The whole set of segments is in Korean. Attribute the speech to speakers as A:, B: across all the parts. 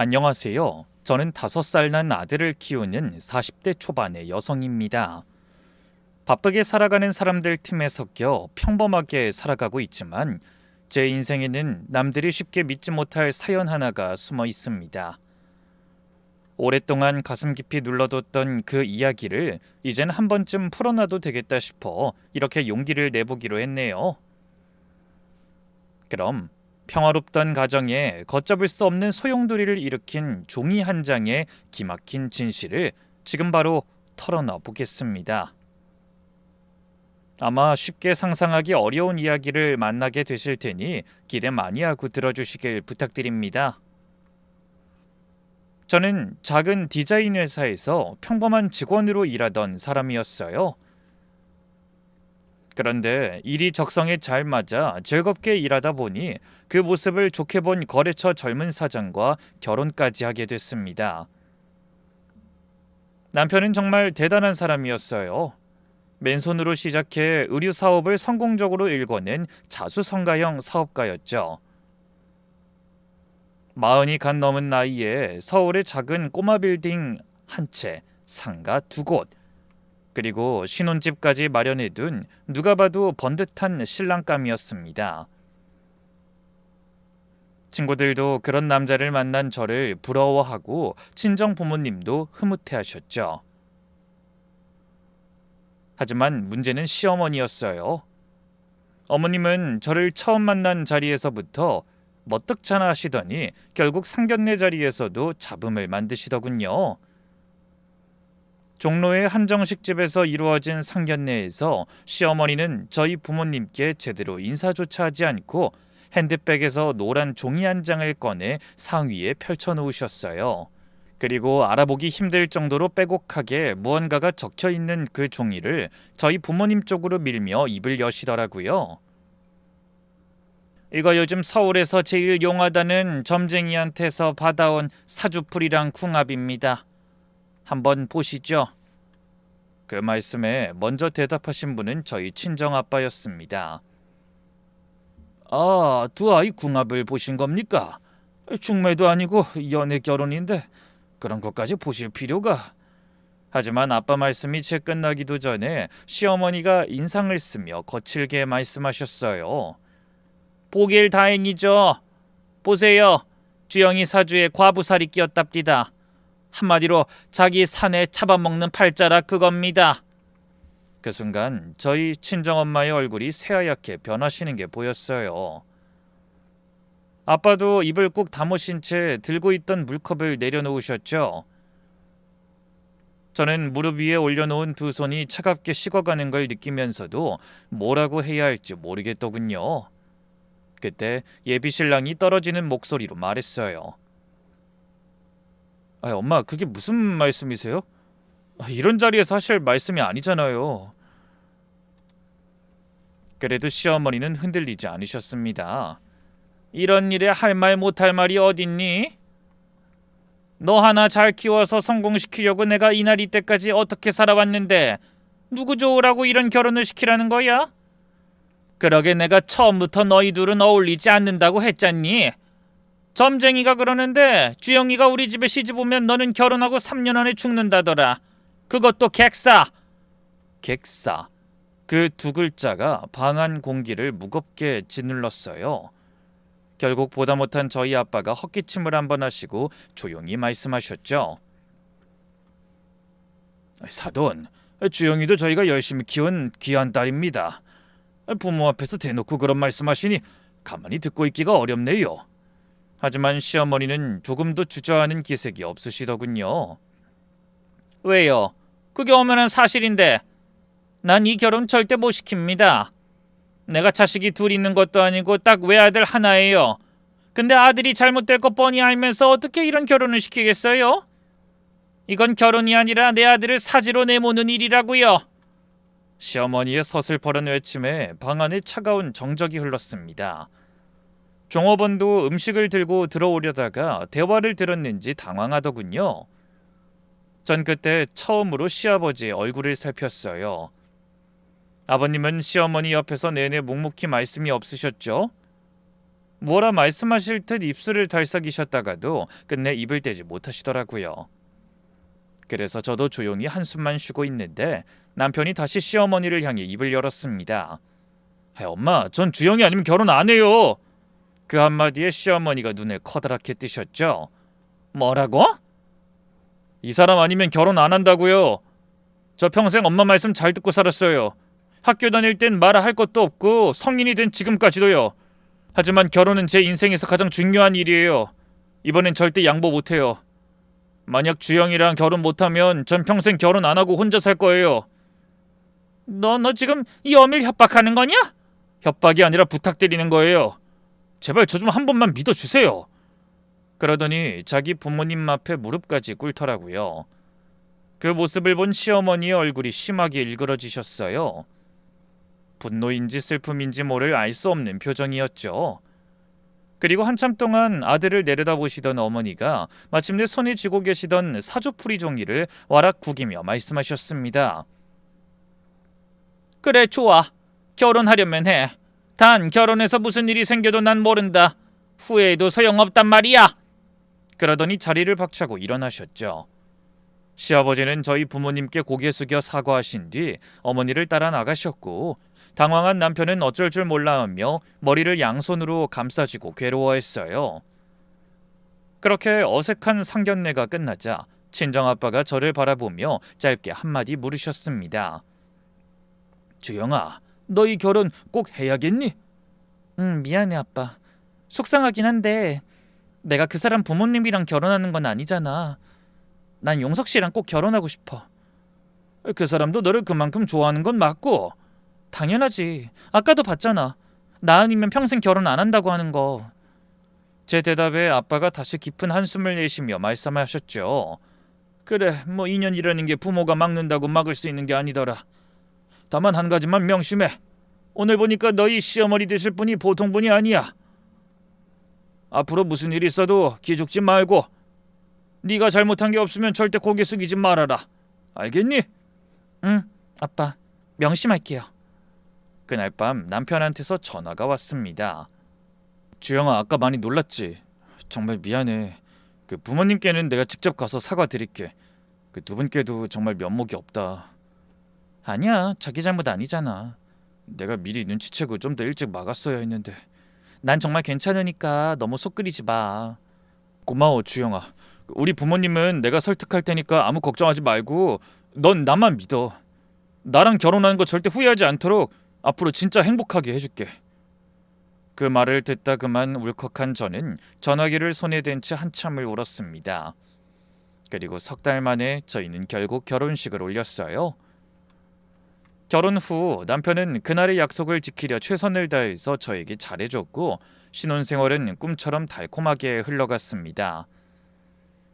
A: 안녕하세요. 저는 5살 난 아들을 키우는 40대 초반의 여성입니다. 바쁘게 살아가는 사람들 틈에 섞여 평범하게 살아가고 있지만 제 인생에는 남들이 쉽게 믿지 못할 사연 하나가 숨어 있습니다. 오랫동안 가슴 깊이 눌러뒀던 그 이야기를 이젠 한 번쯤 풀어놔도 되겠다 싶어 이렇게 용기를 내보기로 했네요. 그럼 평화롭던 가정에 걷잡을 수 없는 소용돌이를 일으킨 종이 한 장의 기막힌 진실을 지금 바로 털어놔 보겠습니다. 아마 쉽게 상상하기 어려운 이야기를 만나게 되실 테니 기대 많이 하고 들어주시길 부탁드립니다. 저는 작은 디자인 회사에서 평범한 직원으로 일하던 사람이었어요. 그런데 일이 적성에 잘 맞아 즐겁게 일하다 보니 그 모습을 좋게 본 거래처 젊은 사장과 결혼까지 하게 됐습니다. 남편은 정말 대단한 사람이었어요. 맨손으로 시작해 의류 사업을 성공적으로 일궈낸 자수성가형 사업가였죠. 40이 간 넘은 나이에 서울의 작은 꼬마 빌딩 한 채, 상가 2곳, 그리고 신혼집까지 마련해둔 누가 봐도 번듯한 신랑감이었습니다. 친구들도 그런 남자를 만난 저를 부러워하고 친정 부모님도 흐뭇해하셨죠. 하지만 문제는 시어머니였어요. 어머님은 저를 처음 만난 자리에서부터 머뜩잖아 하시더니 결국 상견례 자리에서도 잡음을 만드시더군요. 종로의 한정식집에서 이루어진 상견례에서 시어머니는 저희 부모님께 제대로 인사조차 하지 않고 핸드백에서 노란 종이 한 장을 꺼내 상위에 펼쳐놓으셨어요. 그리고 알아보기 힘들 정도로 빼곡하게 무언가가 적혀있는 그 종이를 저희 부모님 쪽으로 밀며 입을 여시더라고요. 이거 요즘 서울에서 제일 용하다는 점쟁이한테서 받아온 사주풀이랑 궁합입니다. 한번 보시죠. 그 말씀에 먼저 대답하신 분은 저희 친정아빠였습니다. 아, 두 아이 궁합을 보신 겁니까? 중매도 아니고 연애 결혼인데 그런 것까지 보실 필요가. 하지만 아빠 말씀이 채 끝나기도 전에 시어머니가 인상을 쓰며 거칠게 말씀하셨어요. 보길 다행이죠. 보세요. 주영이 사주에 과부살이 끼었답디다. 한마디로 자기 사내 잡아먹는 팔자라 그겁니다. 그 순간 저희 친정엄마의 얼굴이 새하얗게 변하시는 게 보였어요. 아빠도 입을 꾹 다무신 채 들고 있던 물컵을 내려놓으셨죠. 저는 무릎 위에 올려놓은 두 손이 차갑게 식어가는 걸 느끼면서도 뭐라고 해야 할지 모르겠더군요. 그때 예비신랑이 떨어지는 목소리로 말했어요. 엄마, 그게 무슨 말씀이세요? 이런 자리에서 하실 말씀이 아니잖아요. 그래도 시어머니는 흔들리지 않으셨습니다. 이런 일에 할 말 못할 말이 어딨니? 너 하나 잘 키워서 성공시키려고 내가 이날 이때까지 어떻게 살아왔는데 누구 좋으라고 이런 결혼을 시키라는 거야? 그러게 내가 처음부터 너희 둘은 어울리지 않는다고 했잖니. 점쟁이가 그러는데 주영이가 우리 집에 시집 오면 너는 결혼하고 3년 안에 죽는다더라. 그것도 객사. 객사. 그 두 글자가 방 안 공기를 무겁게 짓눌렀어요. 결국 보다 못한 저희 아빠가 헛기침을 한번 하시고 조용히 말씀하셨죠. 사돈, 주영이도 저희가 열심히 키운 귀한 딸입니다. 부모 앞에서 대놓고 그런 말씀하시니 가만히 듣고 있기가 어렵네요. 하지만 시어머니는 조금도 주저하는 기색이 없으시더군요. 왜요? 그게 엄연한 사실인데 난 이 결혼 절대 못 시킵니다. 내가 자식이 둘 있는 것도 아니고 딱 외아들 하나예요. 근데 아들이 잘못될 거 뻔히 알면서 어떻게 이런 결혼을 시키겠어요? 이건 결혼이 아니라 내 아들을 사지로 내모는 일이라고요. 시어머니의 서슬퍼런 외침에 방 안에 차가운 정적이 흘렀습니다. 종업원도 음식을 들고 들어오려다가 대화를 들었는지 당황하더군요. 전 그때 처음으로 시아버지의 얼굴을 살폈어요. 아버님은 시어머니 옆에서 내내 묵묵히 말씀이 없으셨죠? 뭐라 말씀하실 듯 입술을 달싹이셨다가도 끝내 입을 떼지 못하시더라고요. 그래서 저도 조용히 한숨만 쉬고 있는데 남편이 다시 시어머니를 향해 입을 열었습니다. 엄마, 전 주영이 아니면 결혼 안 해요. 그 한마디에 시어머니가 눈을 커다랗게 뜨셨죠. 뭐라고? 이 사람 아니면 결혼 안 한다고요. 저 평생 엄마 말씀 잘 듣고 살았어요. 학교 다닐 땐 말할 것도 없고 성인이 된 지금까지도요. 하지만 결혼은 제 인생에서 가장 중요한 일이에요. 이번엔 절대 양보 못해요. 만약 주영이랑 결혼 못하면 전 평생 결혼 안 하고 혼자 살 거예요. 너 지금 여밀 협박하는 거냐? 협박이 아니라 부탁드리는 거예요. 제발 저 좀 한 번만 믿어주세요. 그러더니 자기 부모님 앞에 무릎까지 꿇더라고요. 그 모습을 본 시어머니의 얼굴이 심하게 일그러지셨어요. 분노인지 슬픔인지 모를 알 수 없는 표정이었죠. 그리고 한참 동안 아들을 내려다보시던 어머니가 마침내 손에 쥐고 계시던 사주풀이 종이를 와락 구기며 말씀하셨습니다. 그래, 좋아. 결혼하려면 해. 단 결혼해서 무슨 일이 생겨도 난 모른다. 후회해도 소용없단 말이야. 그러더니 자리를 박차고 일어나셨죠. 시아버지는 저희 부모님께 고개 숙여 사과하신 뒤 어머니를 따라 나가셨고, 당황한 남편은 어쩔 줄 몰라하며 머리를 양손으로 감싸쥐고 괴로워했어요. 그렇게 어색한 상견례가 끝나자 친정아빠가 저를 바라보며 짧게 한마디 물으셨습니다. 주영아, 너 이 결혼 꼭 해야겠니? 미안해 아빠. 속상하긴 한데 내가 그 사람 부모님이랑 결혼하는 건 아니잖아. 난 용석 씨랑 꼭 결혼하고 싶어. 그 사람도 너를 그만큼 좋아하는 건 맞고. 당연하지. 아까도 봤잖아. 나 아니면 평생 결혼 안 한다고 하는 거. 제 대답에 아빠가 다시 깊은 한숨을 내쉬며 말씀하셨죠. 그래, 뭐 인연이라는 게 부모가 막는다고 막을 수 있는 게 아니더라. 다만 한 가지만 명심해. 오늘 보니까 너희 시어머니 되실 분이 보통 분이 아니야. 앞으로 무슨 일이 있어도 기죽지 말고 네가 잘못한 게 없으면 절대 고개 숙이지 말아라. 알겠니? 응, 아빠. 명심할게요. 그날 밤 남편한테서 전화가 왔습니다. 주영아, 아까 많이 놀랐지? 정말 미안해. 그 부모님께는 내가 직접 가서 사과드릴게. 그 두 분께도 정말 면목이 없다. 아니야, 자기 잘못 아니잖아. 내가 미리 눈치채고 좀 더 일찍 막았어야 했는데. 난 정말 괜찮으니까 너무 속 끓이지 마. 고마워, 주영아. 우리 부모님은 내가 설득할 테니까 아무 걱정하지 말고 넌 나만 믿어. 나랑 결혼하는 거 절대 후회하지 않도록 앞으로 진짜 행복하게 해줄게. 그 말을 듣다 그만 울컥한 저는 전화기를 손에 댄 채 한참을 울었습니다. 그리고 석 달 만에 저희는 결국 결혼식을 올렸어요. 결혼 후 남편은 그날의 약속을 지키려 최선을 다해서 저에게 잘해줬고 신혼생활은 꿈처럼 달콤하게 흘러갔습니다.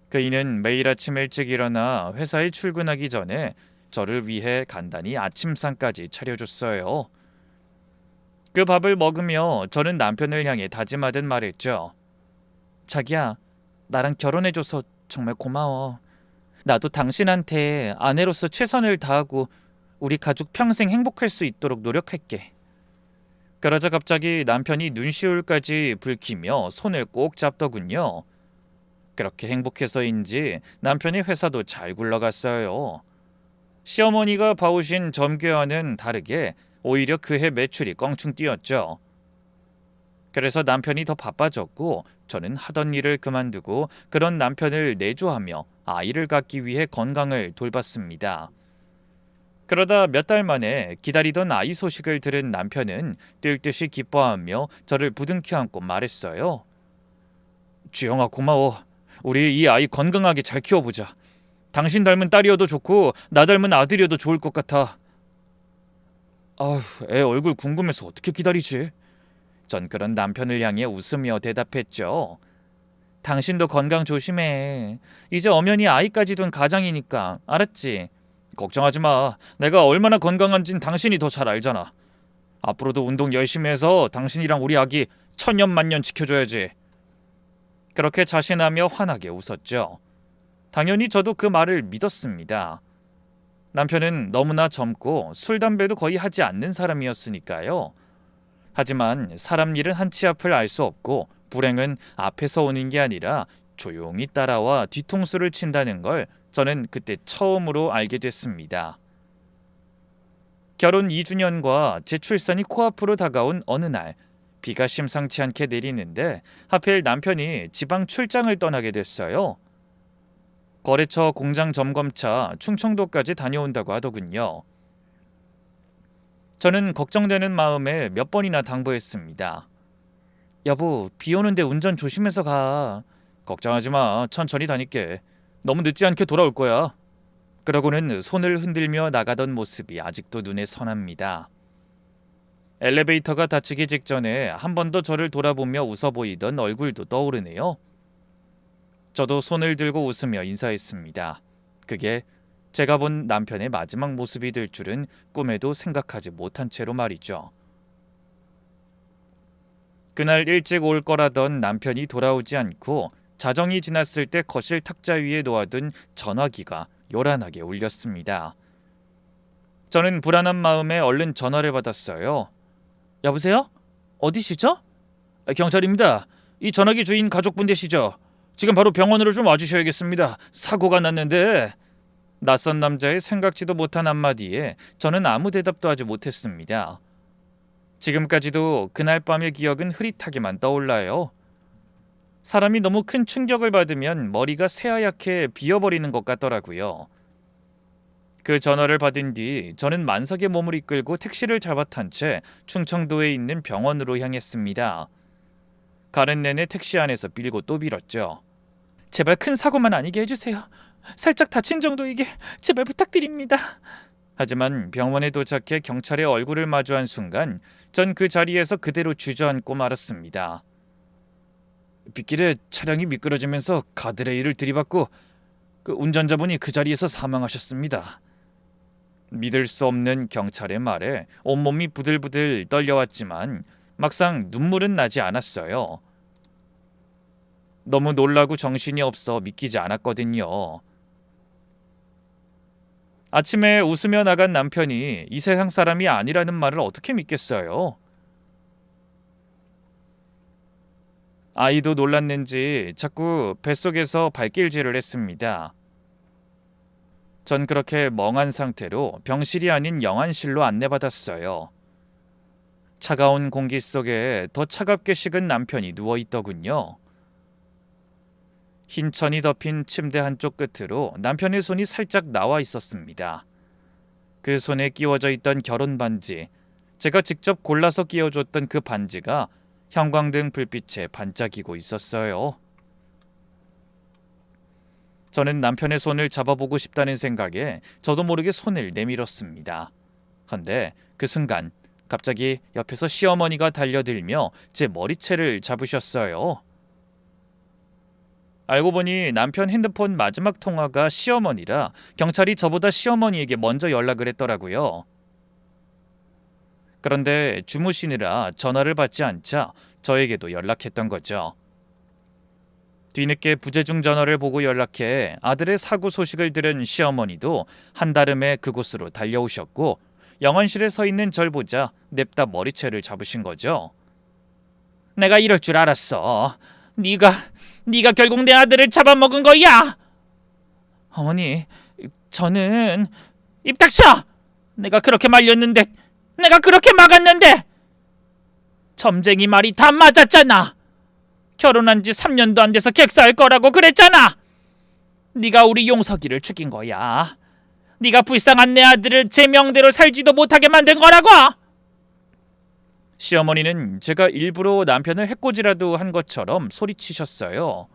A: 그이는 매일 아침 일찍 일어나 회사에 출근하기 전에 저를 위해 간단히 아침상까지 차려줬어요. 그 밥을 먹으며 저는 남편을 향해 다짐하듯 말했죠. 자기야, 나랑 결혼해줘서 정말 고마워. 나도 당신한테 아내로서 최선을 다하고 우리 가족 평생 행복할 수 있도록 노력할게. 그러자 갑자기 남편이 눈시울까지 붉히며 손을 꼭 잡더군요. 그렇게 행복해서인지 남편의 회사도 잘 굴러갔어요. 시어머니가 봐오신 점괘와는 다르게 오히려 그해 매출이 껑충 뛰었죠. 그래서 남편이 더 바빠졌고 저는 하던 일을 그만두고 그런 남편을 내조하며 아이를 갖기 위해 건강을 돌봤습니다. 그러다 몇 달 만에 기다리던 아이 소식을 들은 남편은 뛸 듯이 기뻐하며 저를 부둥켜 안고 말했어요. 주영아, 고마워. 우리 이 아이 건강하게 잘 키워보자. 당신 닮은 딸이어도 좋고 나 닮은 아들이어도 좋을 것 같아. 아휴, 애 얼굴 궁금해서 어떻게 기다리지? 전 그런 남편을 향해 웃으며 대답했죠. 당신도 건강 조심해. 이제 엄연히 아이까지 둔 가장이니까. 알았지? 걱정하지 마. 내가 얼마나 건강한진 당신이 더 잘 알잖아. 앞으로도 운동 열심히 해서 당신이랑 우리 아기 천년만년 지켜줘야지. 그렇게 자신하며 환하게 웃었죠. 당연히 저도 그 말을 믿었습니다. 남편은 너무나 젊고 술, 담배도 거의 하지 않는 사람이었으니까요. 하지만 사람 일은 한치 앞을 알 수 없고 불행은 앞에서 오는 게 아니라 조용히 따라와 뒤통수를 친다는 걸 저는 그때 처음으로 알게 됐습니다. 결혼 2주년과 제 출산이 코앞으로 다가온 어느 날, 비가 심상치 않게 내리는데 하필 남편이 지방 출장을 떠나게 됐어요. 거래처 공장 점검차 충청도까지 다녀온다고 하더군요. 저는 걱정되는 마음에 몇 번이나 당부했습니다. 여보, 비 오는데 운전 조심해서 가. 걱정하지 마. 천천히 다닐게. 너무 늦지 않게 돌아올 거야. 그러고는 손을 흔들며 나가던 모습이 아직도 눈에 선합니다. 엘리베이터가 닫히기 직전에 한 번 더 저를 돌아보며 웃어 보이던 얼굴도 떠오르네요. 저도 손을 들고 웃으며 인사했습니다. 그게 제가 본 남편의 마지막 모습이 될 줄은 꿈에도 생각하지 못한 채로 말이죠. 그날 일찍 올 거라던 남편이 돌아오지 않고 자정이 지났을 때 거실 탁자 위에 놓아둔 전화기가 요란하게 울렸습니다. 저는 불안한 마음에 얼른 전화를 받았어요. 여보세요? 어디시죠? 경찰입니다. 이 전화기 주인 가족분 되시죠? 지금 바로 병원으로 좀 와주셔야겠습니다. 사고가 났는데. 낯선 남자의 생각지도 못한 한마디에 저는 아무 대답도 하지 못했습니다. 지금까지도 그날 밤의 기억은 흐릿하게만 떠올라요. 사람이 너무 큰 충격을 받으면 머리가 새하얗게 비어버리는 것 같더라고요. 그 전화를 받은 뒤 저는 만삭의 몸을 이끌고 택시를 잡아탄 채 충청도에 있는 병원으로 향했습니다. 가는 내내 택시 안에서 빌고 또 빌었죠. 제발 큰 사고만 아니게 해주세요. 살짝 다친 정도이게 제발 부탁드립니다. 하지만 병원에 도착해 경찰의 얼굴을 마주한 순간 전 그 자리에서 그대로 주저앉고 말았습니다. 빗길에 차량이 미끄러지면서 가드레일을 들이받고 운전자분이 그 자리에서 사망하셨습니다. 믿을 수 없는 경찰의 말에 온몸이 부들부들 떨려왔지만 막상 눈물은 나지 않았어요. 너무 놀라고 정신이 없어 믿기지 않았거든요. 아침에 웃으며 나간 남편이 이 세상 사람이 아니라는 말을 어떻게 믿겠어요? 아이도 놀랐는지 자꾸 뱃속에서 발길질을 했습니다. 전 그렇게 멍한 상태로 병실이 아닌 영안실로 안내받았어요. 차가운 공기 속에 더 차갑게 식은 남편이 누워있더군요. 흰 천이 덮인 침대 한쪽 끝으로 남편의 손이 살짝 나와 있었습니다. 그 손에 끼워져 있던 결혼 반지, 제가 직접 골라서 끼워줬던 그 반지가 형광등 불빛에 반짝이고 있었어요. 저는 남편의 손을 잡아보고 싶다는 생각에 저도 모르게 손을 내밀었습니다. 헌데 그 순간 갑자기 옆에서 시어머니가 달려들며 제 머리채를 잡으셨어요. 알고 보니 남편 핸드폰 마지막 통화가 시어머니라 경찰이 저보다 시어머니에게 먼저 연락을 했더라고요. 그런데 주무시느라 전화를 받지 않자 저에게도 연락했던 거죠. 뒤늦게 부재중 전화를 보고 연락해 아들의 사고 소식을 들은 시어머니도 한달음에 그곳으로 달려오셨고 영안실에 서 있는 절 보자 냅다 머리채를 잡으신 거죠. 내가 이럴 줄 알았어. 네가 결국 내 아들을 잡아먹은 거야. 어머니, 저는... 입 닥쳐! 내가 그렇게 말렸는데, 내가 그렇게 막았는데! 점쟁이 말이 다 맞았잖아. 결혼한 지 3년도 안 돼서 객사할 거라고 그랬잖아. 네가 우리 용석이를 죽인 거야. 네가 불쌍한 내 아들을 제 명대로 살지도 못하게 만든 거라고. 시어머니는 제가 일부러 남편을 해코지라도 한 것처럼 소리치셨어요.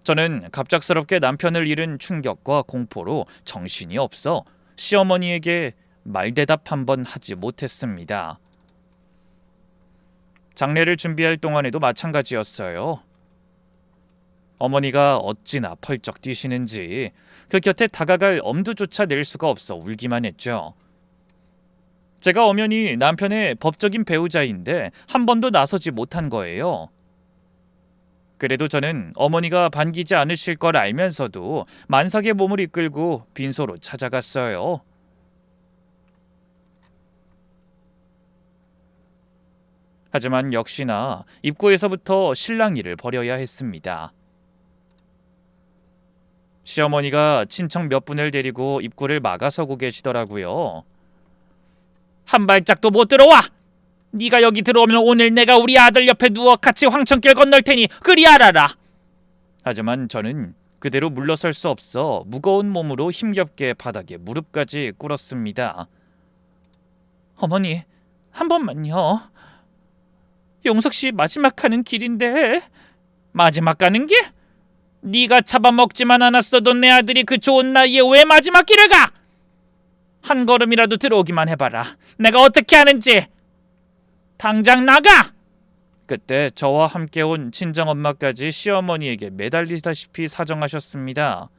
A: 저는 갑작스럽게 남편을 잃은 충격과 공포로 정신이 없어 시어머니에게 말대답 한번 하지 못했습니다. 장례를 준비할 동안에도 마찬가지였어요. 어머니가 어찌나 펄쩍 뛰시는지 그 곁에 다가갈 엄두조차 낼 수가 없어 울기만 했죠. 제가 엄연히 남편의 법적인 배우자인데 한 번도 나서지 못한 거예요. 그래도 저는 어머니가 반기지 않으실 걸 알면서도 만삭의 몸을 이끌고 빈소로 찾아갔어요. 하지만 역시나 입구에서부터 실랑이를 벌여야 했습니다. 시어머니가 친척 몇 분을 데리고 입구를 막아서고 계시더라고요. 한 발짝도 못 들어와! 네가 여기 들어오면 오늘 내가 우리 아들 옆에 누워 같이 황천길 건널 테니 그리 알아라. 하지만 저는 그대로 물러설 수 없어 무거운 몸으로 힘겹게 바닥에 무릎까지 꿇었습니다. 어머니, 한 번만요. 용석 씨 마지막 가는 길인데. 마지막 가는 길? 네가 잡아먹지만 않았어도 내 아들이 그 좋은 나이에 왜 마지막 길을 가? 한 걸음이라도 들어오기만 해봐라. 내가 어떻게 하는지. 당장 나가! 그때 저와 함께 온 친정엄마까지 시어머니에게 매달리다시피 사정하셨습니다.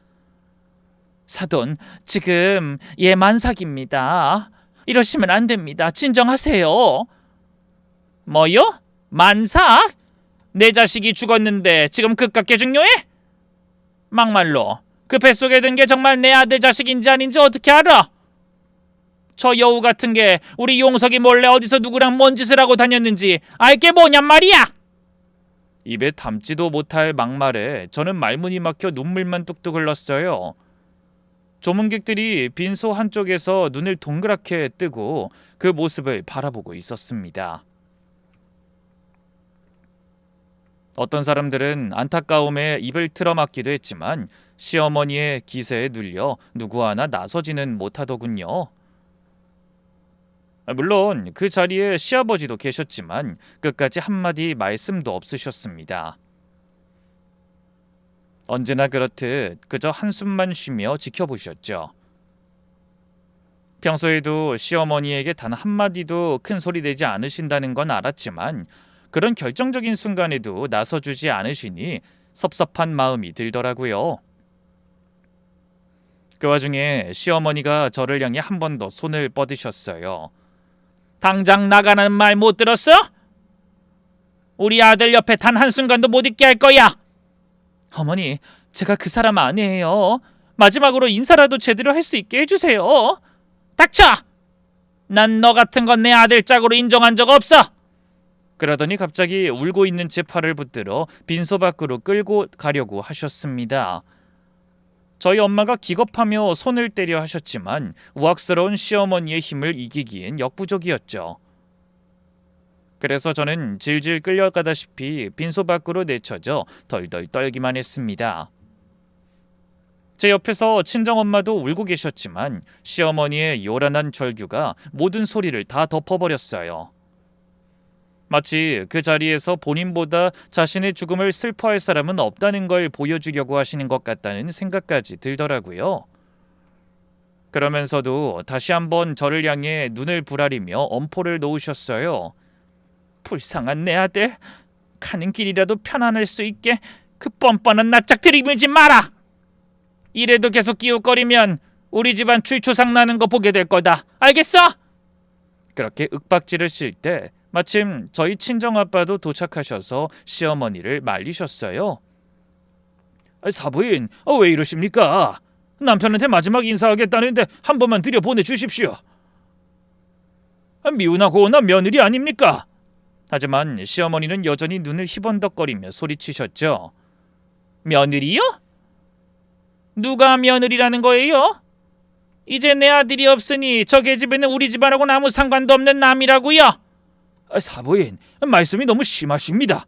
A: 사돈, 지금 얘 만삭입니다. 이러시면 안 됩니다. 진정하세요. 뭐요? 만삭? 내 자식이 죽었는데 지금 그깟게 중요해? 막말로 그 뱃속에 든 게 정말 내 아들 자식인지 아닌지 어떻게 알아? 저 여우 같은 게 우리 용석이 몰래 어디서 누구랑 뭔 짓을 하고 다녔는지 알게 뭐냔 말이야. 입에 담지도 못할 막말에 저는 말문이 막혀 눈물만 뚝뚝 흘렀어요. 조문객들이 빈소 한쪽에서 눈을 동그랗게 뜨고 그 모습을 바라보고 있었습니다. 어떤 사람들은 안타까움에 입을 틀어막기도 했지만 시어머니의 기세에 눌려 누구 하나 나서지는 못하더군요. 물론 그 자리에 시아버지도 계셨지만 끝까지 한마디 말씀도 없으셨습니다. 언제나 그렇듯 그저 한숨만 쉬며 지켜보셨죠. 평소에도 시어머니에게 단 한마디도 큰 소리 내지 않으신다는 건 알았지만 그런 결정적인 순간에도 나서주지 않으시니 섭섭한 마음이 들더라고요. 그 와중에 시어머니가 저를 향해 한 번 더 손을 뻗으셨어요. 당장 나가라는 말 못 들었어? 우리 아들 옆에 단 한순간도 못 있게 할 거야. 어머니, 제가 그 사람 아니에요. 마지막으로 인사라도 제대로 할 수 있게 해주세요. 닥쳐! 난 너 같은 건 내 아들 짝으로 인정한 적 없어. 그러더니 갑자기 울고 있는 제 팔을 붙들어 빈소 밖으로 끌고 가려고 하셨습니다. 저희 엄마가 기겁하며 손을 때려 하셨지만 우악스러운 시어머니의 힘을 이기기엔 역부족이었죠. 그래서 저는 질질 끌려가다시피 빈소 밖으로 내쳐져 덜덜 떨기만 했습니다. 제 옆에서 친정엄마도 울고 계셨지만 시어머니의 요란한 절규가 모든 소리를 다 덮어버렸어요. 마치 그 자리에서 본인보다 자신의 죽음을 슬퍼할 사람은 없다는 걸 보여주려고 하시는 것 같다는 생각까지 들더라고요. 그러면서도 다시 한번 저를 향해 눈을 부라리며 엄포를 놓으셨어요. 불쌍한 내 아들, 가는 길이라도 편안할 수 있게 그 뻔뻔한 낯짝 들이밀지 마라. 이래도 계속 기웃거리면 우리 집안 출초상 나는 거 보게 될 거다. 알겠어? 그렇게 윽박지를 쓸 때 마침 저희 친정아빠도 도착하셔서 시어머니를 말리셨어요. 사부인, 왜 이러십니까? 남편한테 마지막 인사하겠다는데 한 번만 들여보내주십시오. 미우나 고우나 며느리 아닙니까? 하지만 시어머니는 여전히 눈을 희번덕거리며 소리치셨죠. 며느리요? 누가 며느리라는 거예요? 이제 내 아들이 없으니 저 계집애는 우리 집안하고는 아무 상관도 없는 남이라고요. 사부인, 말씀이 너무 심하십니다.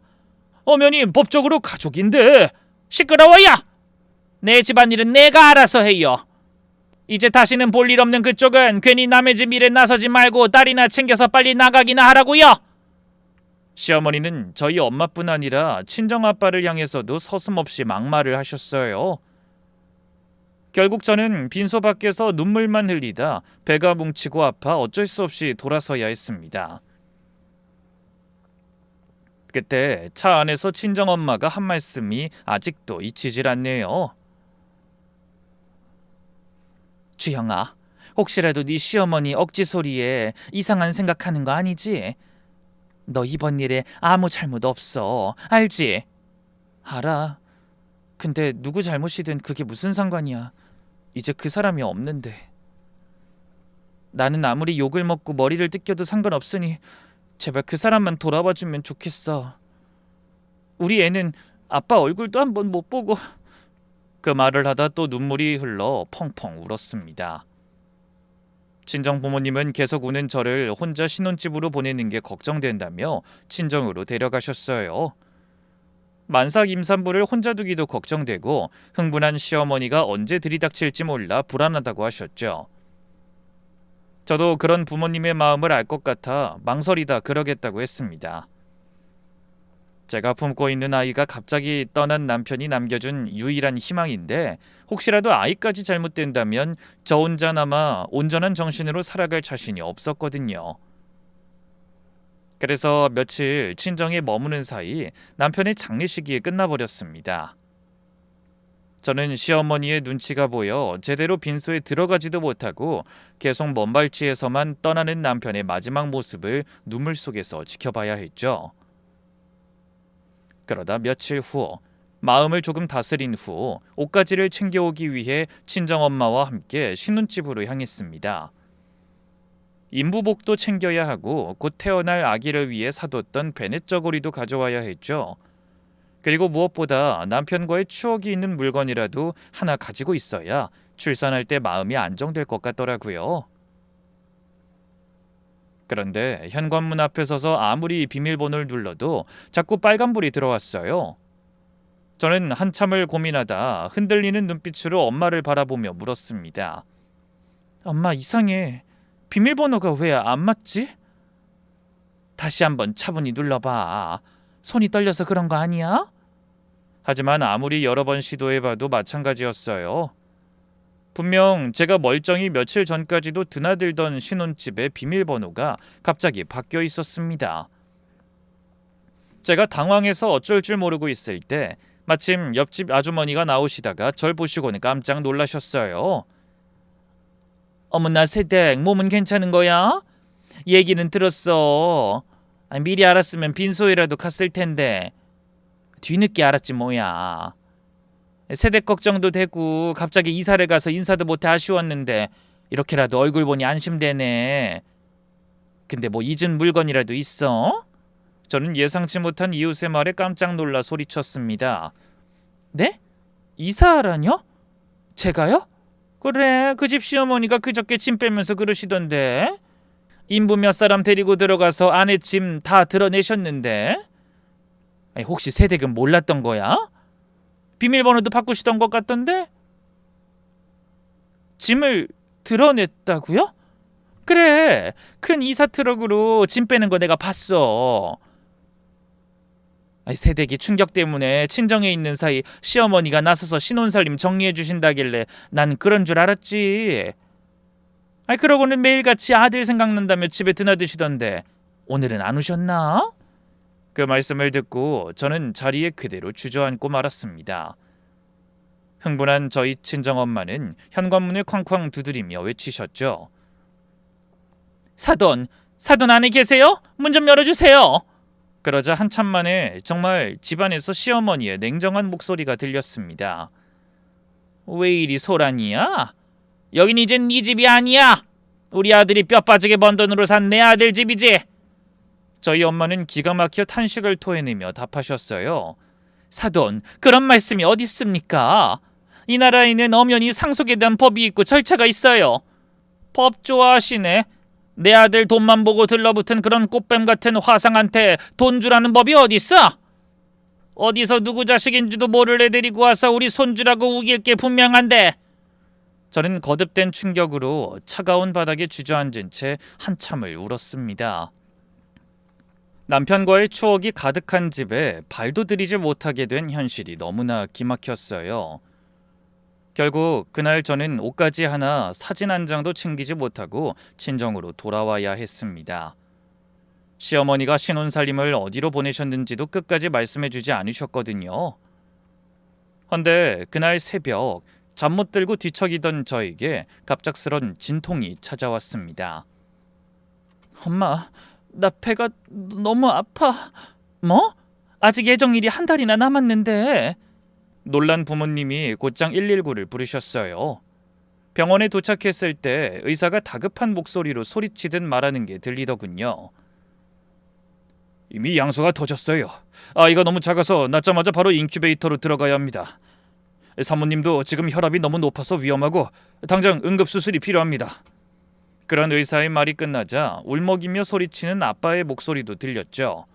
A: 어머니 법적으로 가족인데. 시끄러워요. 내 집안일은 내가 알아서 해요. 이제 다시는 볼 일 없는 그쪽은 괜히 남의 집 일에 나서지 말고 딸이나 챙겨서 빨리 나가기나 하라고요. 시어머니는 저희 엄마뿐 아니라 친정아빠를 향해서도 서슴없이 막말을 하셨어요. 결국 저는 빈소 밖에서 눈물만 흘리다 배가 뭉치고 아파 어쩔 수 없이 돌아서야 했습니다. 그때 차 안에서 친정엄마가 한 말씀이 아직도 잊히질 않네요. 주영아, 혹시라도 네 시어머니 억지 소리에 이상한 생각하는 거 아니지? 너 이번 일에 아무 잘못 없어. 알지? 알아. 근데 누구 잘못이든 그게 무슨 상관이야. 이제 그 사람이 없는데. 나는 아무리 욕을 먹고 머리를 뜯겨도 상관없으니 제발 그 사람만 돌아와주면 좋겠어. 우리 애는 아빠 얼굴도 한번 못 보고. 그 말을 하다 또 눈물이 흘러 펑펑 울었습니다. 친정 부모님은 계속 우는 저를 혼자 신혼집으로 보내는 게 걱정된다며 친정으로 데려가셨어요. 만삭 임산부를 혼자 두기도 걱정되고 흥분한 시어머니가 언제 들이닥칠지 몰라 불안하다고 하셨죠. 저도 그런 부모님의 마음을 알 것 같아 망설이다 그러겠다고 했습니다. 제가 품고 있는 아이가 갑자기 떠난 남편이 남겨준 유일한 희망인데 혹시라도 아이까지 잘못된다면 저 혼자나마 온전한 정신으로 살아갈 자신이 없었거든요. 그래서 며칠 친정에 머무는 사이 남편의 장례식이 끝나버렸습니다. 저는 시어머니의 눈치가 보여 제대로 빈소에 들어가지도 못하고 계속 먼 발치에서만 떠나는 남편의 마지막 모습을 눈물 속에서 지켜봐야 했죠. 그러다 며칠 후 마음을 조금 다스린 후 옷가지를 챙겨오기 위해 친정엄마와 함께 신혼집으로 향했습니다. 인부복도 챙겨야 하고 곧 태어날 아기를 위해 사뒀던 베넷 저고리도 가져와야 했죠. 그리고 무엇보다 남편과의 추억이 있는 물건이라도 하나 가지고 있어야 출산할 때 마음이 안정될 것 같더라고요. 그런데 현관문 앞에 서서 아무리 비밀번호를 눌러도 자꾸 빨간불이 들어왔어요. 저는 한참을 고민하다 흔들리는 눈빛으로 엄마를 바라보며 물었습니다. 엄마, 이상해. 비밀번호가 왜 안 맞지? 다시 한번 차분히 눌러봐. 손이 떨려서 그런 거 아니야? 하지만 아무리 여러 번 시도해봐도 마찬가지였어요. 분명 제가 멀쩡히 며칠 전까지도 드나들던 신혼집의 비밀번호가 갑자기 바뀌어 있었습니다. 제가 당황해서 어쩔 줄 모르고 있을 때 마침 옆집 아주머니가 나오시다가 절 보시고는 깜짝 놀라셨어요. 어머나 새댁, 몸은 괜찮은 거야? 얘기는 들었어. 미리 알았으면 빈소에라도 갔을 텐데. 뒤늦게 알았지 뭐야. 세대 걱정도 되고 갑자기 이사를 가서 인사도 못해 아쉬웠는데 이렇게라도 얼굴 보니 안심되네. 근데 뭐 잊은 물건이라도 있어? 저는 예상치 못한 이웃의 말에 깜짝 놀라 소리쳤습니다. 네? 이사라뇨? 제가요? 그래, 그 집 시어머니가 그저께 짐 빼면서 그러시던데. 인부 몇 사람 데리고 들어가서 안에 짐 다 드러내셨는데. 혹시 세댁은 몰랐던 거야? 비밀번호도 바꾸시던 것 같던데? 짐을 드러냈다고요? 그래, 큰 이사 트럭으로 짐 빼는 거 내가 봤어. 세댁이 충격 때문에 친정에 있는 사이 시어머니가 나서서 신혼살림 정리해 주신다길래 난 그런 줄 알았지. 그러고는 매일같이 아들 생각난다며 집에 드나드시던데 오늘은 안 오셨나? 그 말씀을 듣고 저는 자리에 그대로 주저앉고 말았습니다. 흥분한 저희 친정엄마는 현관문을 쾅쾅 두드리며 외치셨죠. 사돈 안에 계세요? 문 좀 열어주세요. 그러자 한참 만에 정말 집안에서 시어머니의 냉정한 목소리가 들렸습니다. 왜 이리 소란이야? 여긴 이젠 네 집이 아니야. 우리 아들이 뼈 빠지게 번 돈으로 산 내 아들 집이지. 저희 엄마는 기가 막혀 탄식을 토해내며 답하셨어요. 사돈, 그런 말씀이 어디 있습니까? 이 나라에는 엄연히 상속에 대한 법이 있고 절차가 있어요. 법 좋아하시네. 내 아들 돈만 보고 들러붙은 그런 꽃뱀 같은 화상한테 돈 주라는 법이 어디 있어? 어디서 누구 자식인지도 모를 애 데리고 와서 우리 손주라고 우길 게 분명한데. 저는 거듭된 충격으로 차가운 바닥에 주저앉은 채 한참을 울었습니다. 남편과의 추억이 가득한 집에 발도 들이지 못하게 된 현실이 너무나 기막혔어요. 결국 그날 저는 옷가지 하나, 사진 한 장도 챙기지 못하고 친정으로 돌아와야 했습니다. 시어머니가 신혼살림을 어디로 보내셨는지도 끝까지 말씀해주지 않으셨거든요. 헌데 그날 새벽 잠 못 들고 뒤척이던 저에게 갑작스런 진통이 찾아왔습니다. 엄마, 나 배가 너무 아파. 뭐? 아직 예정일이 한 달이나 남았는데. 놀란 부모님이 곧장 119를 부르셨어요. 병원에 도착했을 때 의사가 다급한 목소리로 소리치듯 말하는 게 들리더군요. 이미 양소가 터졌어요. 아이가 너무 작아서 낳자마자 바로 인큐베이터로 들어가야 합니다. 사모님도 지금 혈압이 너무 높아서 위험하고 당장 응급수술이 필요합니다. 그런 의사의 말이 끝나자 울먹이며 소리치는 아빠의 목소리도 들렸죠.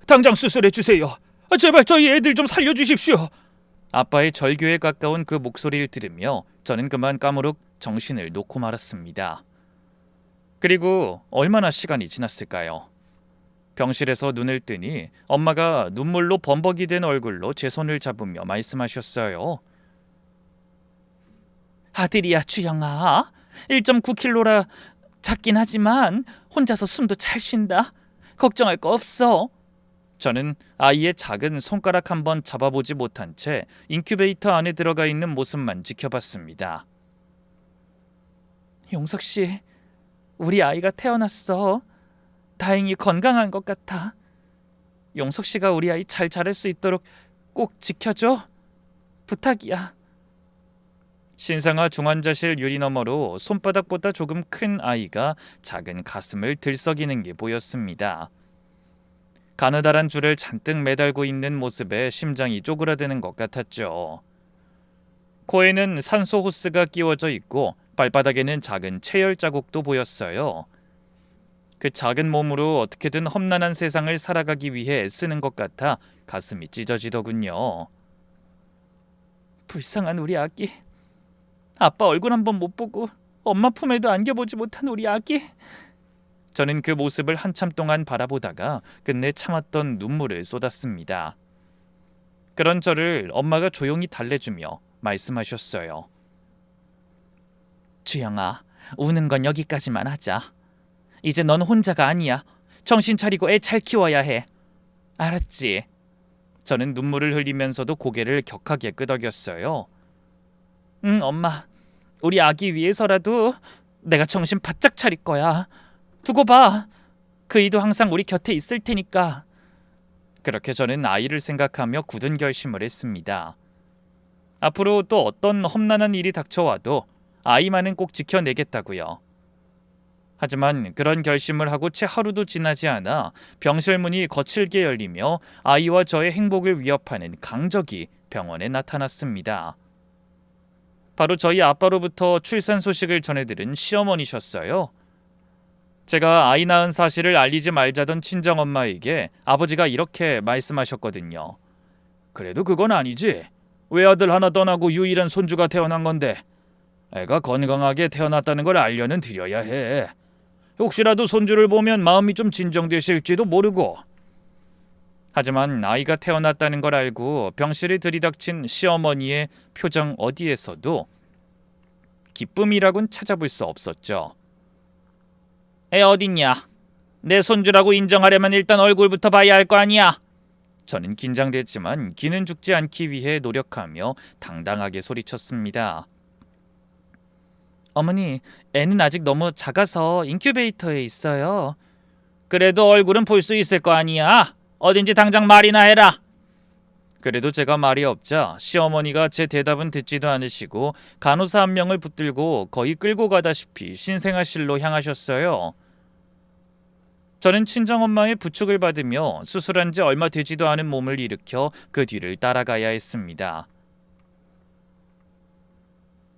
A: 당장 수술해 주세요. 제발 저희 애들 좀 살려주십시오. 아빠의 절규에 가까운 그 목소리를 들으며 저는 그만 까무룩 정신을 놓고 말았습니다. 그리고 얼마나 시간이 지났을까요? 병실에서 눈을 뜨니 엄마가 눈물로 범벅이 된 얼굴로 제 손을 잡으며 말씀하셨어요. 아들이야, 주영아. 1.9kg라 작긴 하지만 혼자서 숨도 잘 쉰다. 걱정할 거 없어. 저는 아이의 작은 손가락 한번 잡아보지 못한 채 인큐베이터 안에 들어가 있는 모습만 지켜봤습니다. 용석 씨, 우리 아이가 태어났어. 다행히 건강한 것 같아. 용석 씨가 우리 아이 잘 자랄 수 있도록 꼭 지켜줘. 부탁이야. 신생아 중환자실 유리 너머로 손바닥보다 조금 큰 아이가 작은 가슴을 들썩이는 게 보였습니다. 가느다란 줄을 잔뜩 매달고 있는 모습에 심장이 쪼그라드는 것 같았죠. 코에는 산소 호스가 끼워져 있고 발바닥에는 작은 체열 자국도 보였어요. 그 작은 몸으로 어떻게든 험난한 세상을 살아가기 위해 쓰는 것 같아 가슴이 찢어지더군요. 불쌍한 우리 아기. 아빠 얼굴 한번 못 보고 엄마 품에도 안겨보지 못한 우리 아기. 저는 그 모습을 한참 동안 바라보다가 끝내 참았던 눈물을 쏟았습니다. 그런 저를 엄마가 조용히 달래주며 말씀하셨어요. 주영아, 우는 건 여기까지만 하자. 이제 넌 혼자가 아니야. 정신 차리고 애 잘 키워야 해. 알았지? 저는 눈물을 흘리면서도 고개를 격하게 끄덕였어요. 응, 엄마. 우리 아기 위해서라도 내가 정신 바짝 차릴 거야. 두고 봐. 그이도 항상 우리 곁에 있을 테니까. 그렇게 저는 아이를 생각하며 굳은 결심을 했습니다. 앞으로 또 어떤 험난한 일이 닥쳐와도 아이만은 꼭 지켜내겠다고요. 하지만 그런 결심을 하고 채 하루도 지나지 않아 병실 문이 거칠게 열리며 아이와 저의 행복을 위협하는 강적이 병원에 나타났습니다. 바로 저희 아빠로부터 출산 소식을 전해들은 시어머니셨어요. 제가 아이 낳은 사실을 알리지 말자던 친정엄마에게 아버지가 이렇게 말씀하셨거든요. 그래도 그건 아니지. 외아들 하나 떠나고 유일한 손주가 태어난 건데 애가 건강하게 태어났다는 걸 알려는 드려야 해. 혹시라도 손주를 보면 마음이 좀 진정되실지도 모르고. 하지만 아이가 태어났다는 걸 알고 병실에 들이닥친 시어머니의 표정 어디에서도 기쁨이라곤 찾아볼 수 없었죠. 애 어딨냐? 내 손주라고 인정하려면 일단 얼굴부터 봐야 할 거 아니야. 저는 긴장됐지만 기는 죽지 않기 위해 노력하며 당당하게 소리쳤습니다. 어머니, 애는 아직 너무 작아서 인큐베이터에 있어요. 그래도 얼굴은 볼 수 있을 거 아니야. 어딘지 당장 말이나 해라. 그래도 제가 말이 없자 시어머니가 제 대답은 듣지도 않으시고 간호사 한 명을 붙들고 거의 끌고 가다시피 신생아실로 향하셨어요. 저는 친정엄마의 부축을 받으며 수술한 지 얼마 되지도 않은 몸을 일으켜 그 뒤를 따라가야 했습니다.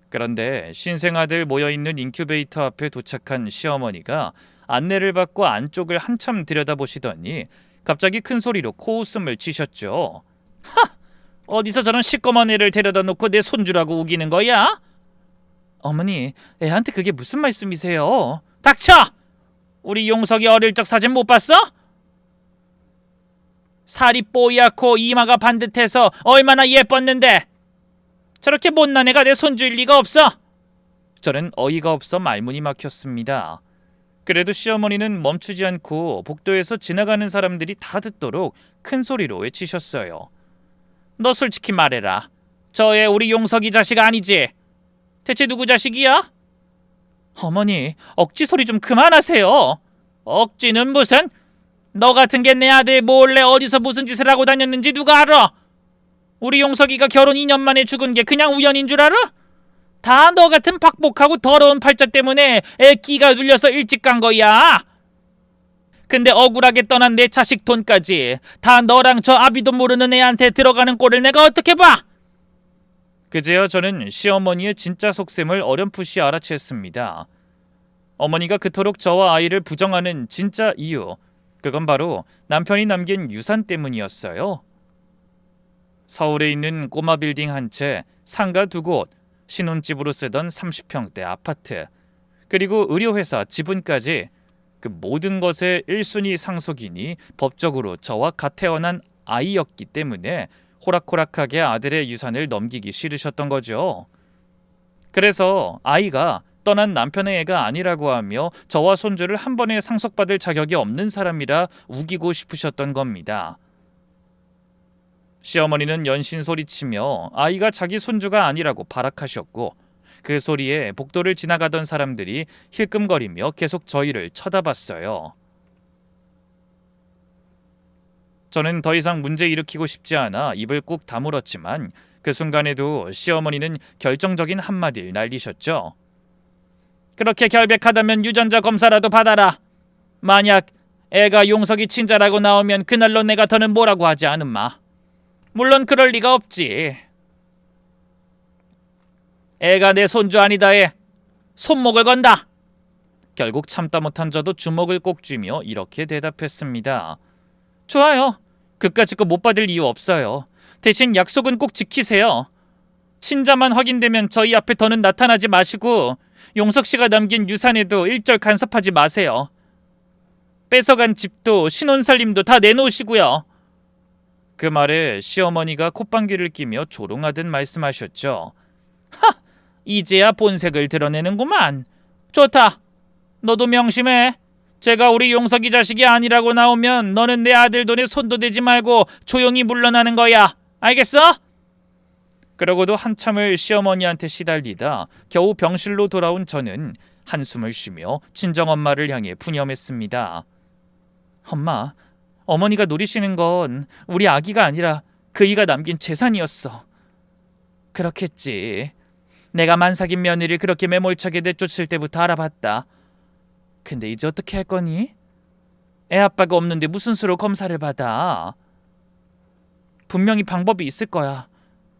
A: 그런데 신생아들 모여있는 인큐베이터 앞에 도착한 시어머니가 안내를 받고 안쪽을 한참 들여다보시더니 갑자기 큰 소리로 코웃음을 치셨죠. 하! 어디서 저런 시꺼먼 애를 데려다 놓고 내 손주라고 우기는 거야? 어머니, 애한테 그게 무슨 말씀이세요? 닥쳐! 우리 용석이 어릴 적 사진 못 봤어? 살이 뽀얗고 이마가 반듯해서 얼마나 예뻤는데 저렇게 못난 애가 내 손주일 리가 없어. 저는 어이가 없어 말문이 막혔습니다. 그래도 시어머니는 멈추지 않고 복도에서 지나가는 사람들이 다 듣도록 큰 소리로 외치셨어요. 너 솔직히 말해라. 저 애 우리 용석이 자식 아니지? 대체 누구 자식이야? 어머니, 억지 소리 좀 그만하세요. 억지는 무슨? 너 같은 게 내 아들 몰래 어디서 무슨 짓을 하고 다녔는지 누가 알아? 우리 용석이가 결혼 2년 만에 죽은 게 그냥 우연인 줄 알아? 다 너 같은 박복하고 더러운 팔자 때문에 애 끼가 눌려서 일찍 간 거야.
B: 근데 억울하게 떠난 내 자식 돈까지 다 너랑 저 아비도 모르는 애한테 들어가는 꼴을 내가 어떻게 봐?
A: 그제야 저는 시어머니의 진짜 속셈을 어렴풋이 알아챘습니다. 어머니가 그토록 저와 아이를 부정하는 진짜 이유, 그건 바로 남편이 남긴 유산 때문이었어요. 서울에 있는 꼬마 빌딩 한 채, 상가 2곳, 신혼집으로 쓰던 30평대 아파트, 그리고 의료회사 지분까지 그 모든 것의 1순위 상속인이 법적으로 저와 갓 태어난 아이였기 때문에 호락호락하게 아들의 유산을 넘기기 싫으셨던 거죠. 그래서 아이가 떠난 남편의 애가 아니라고 하며 저와 손주를 한 번에 상속받을 자격이 없는 사람이라 우기고 싶으셨던 겁니다. 시어머니는 연신 소리치며 아이가 자기 손주가 아니라고 발악하셨고, 그 소리에 복도를 지나가던 사람들이 힐끔거리며 계속 저희를 쳐다봤어요. 저는 더 이상 문제 일으키고 싶지 않아 입을 꾹 다물었지만 그 순간에도 시어머니는 결정적인 한마디를 날리셨죠.
B: 그렇게 결백하다면 유전자 검사라도 받아라. 만약 애가 용석이 친자라고 나오면 그날로 내가 더는 뭐라고 하지 않음마. 물론 그럴 리가 없지. 애가 내 손주 아니다에 손목을 건다.
A: 결국 참다 못한 저도 주먹을 꼭 쥐며 이렇게 대답했습니다.
B: 좋아요. 그까짓 거 못 받을 이유 없어요. 대신 약속은 꼭 지키세요. 친자만 확인되면 저희 앞에 더는 나타나지 마시고 용석 씨가 남긴 유산에도 일절 간섭하지 마세요. 뺏어간 집도 신혼살림도 다 내놓으시고요.
A: 그 말에 시어머니가 콧방귀를 끼며 조롱하듯 말씀하셨죠.
B: 하! 이제야 본색을 드러내는구만. 좋다. 너도 명심해. 제가 우리 용석이 자식이 아니라고 나오면 너는 내 아들 돈에 손도 대지 말고 조용히 물러나는 거야. 알겠어?
A: 그러고도 한참을 시어머니한테 시달리다 겨우 병실로 돌아온 저는 한숨을 쉬며 친정엄마를 향해 푸념했습니다.
B: 엄마, 어머니가 노리시는 건 우리 아기가 아니라 그이가 남긴 재산이었어. 그렇겠지. 내가 만삭인 며느리를 그렇게 매몰차게 내쫓을 때부터 알아봤다. 근데 이제 어떻게 할 거니? 애 아빠가 없는데 무슨 수로 검사를 받아? 분명히 방법이 있을 거야.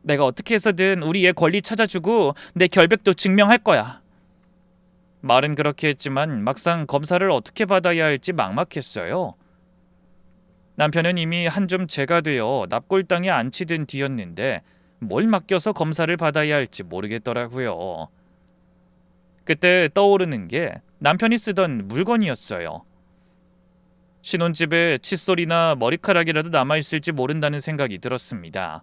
B: 내가 어떻게 해서든 우리 애 권리 찾아주고 내 결백도 증명할 거야.
A: 말은 그렇게 했지만 막상 검사를 어떻게 받아야 할지 막막했어요. 남편은 이미 한 줌 재가 되어 납골당에 안치된 뒤였는데 뭘 맡겨서 검사를 받아야 할지 모르겠더라고요. 그때 떠오르는 게 남편이 쓰던 물건이었어요. 신혼집에 칫솔이나 머리카락이라도 남아있을지 모른다는 생각이 들었습니다.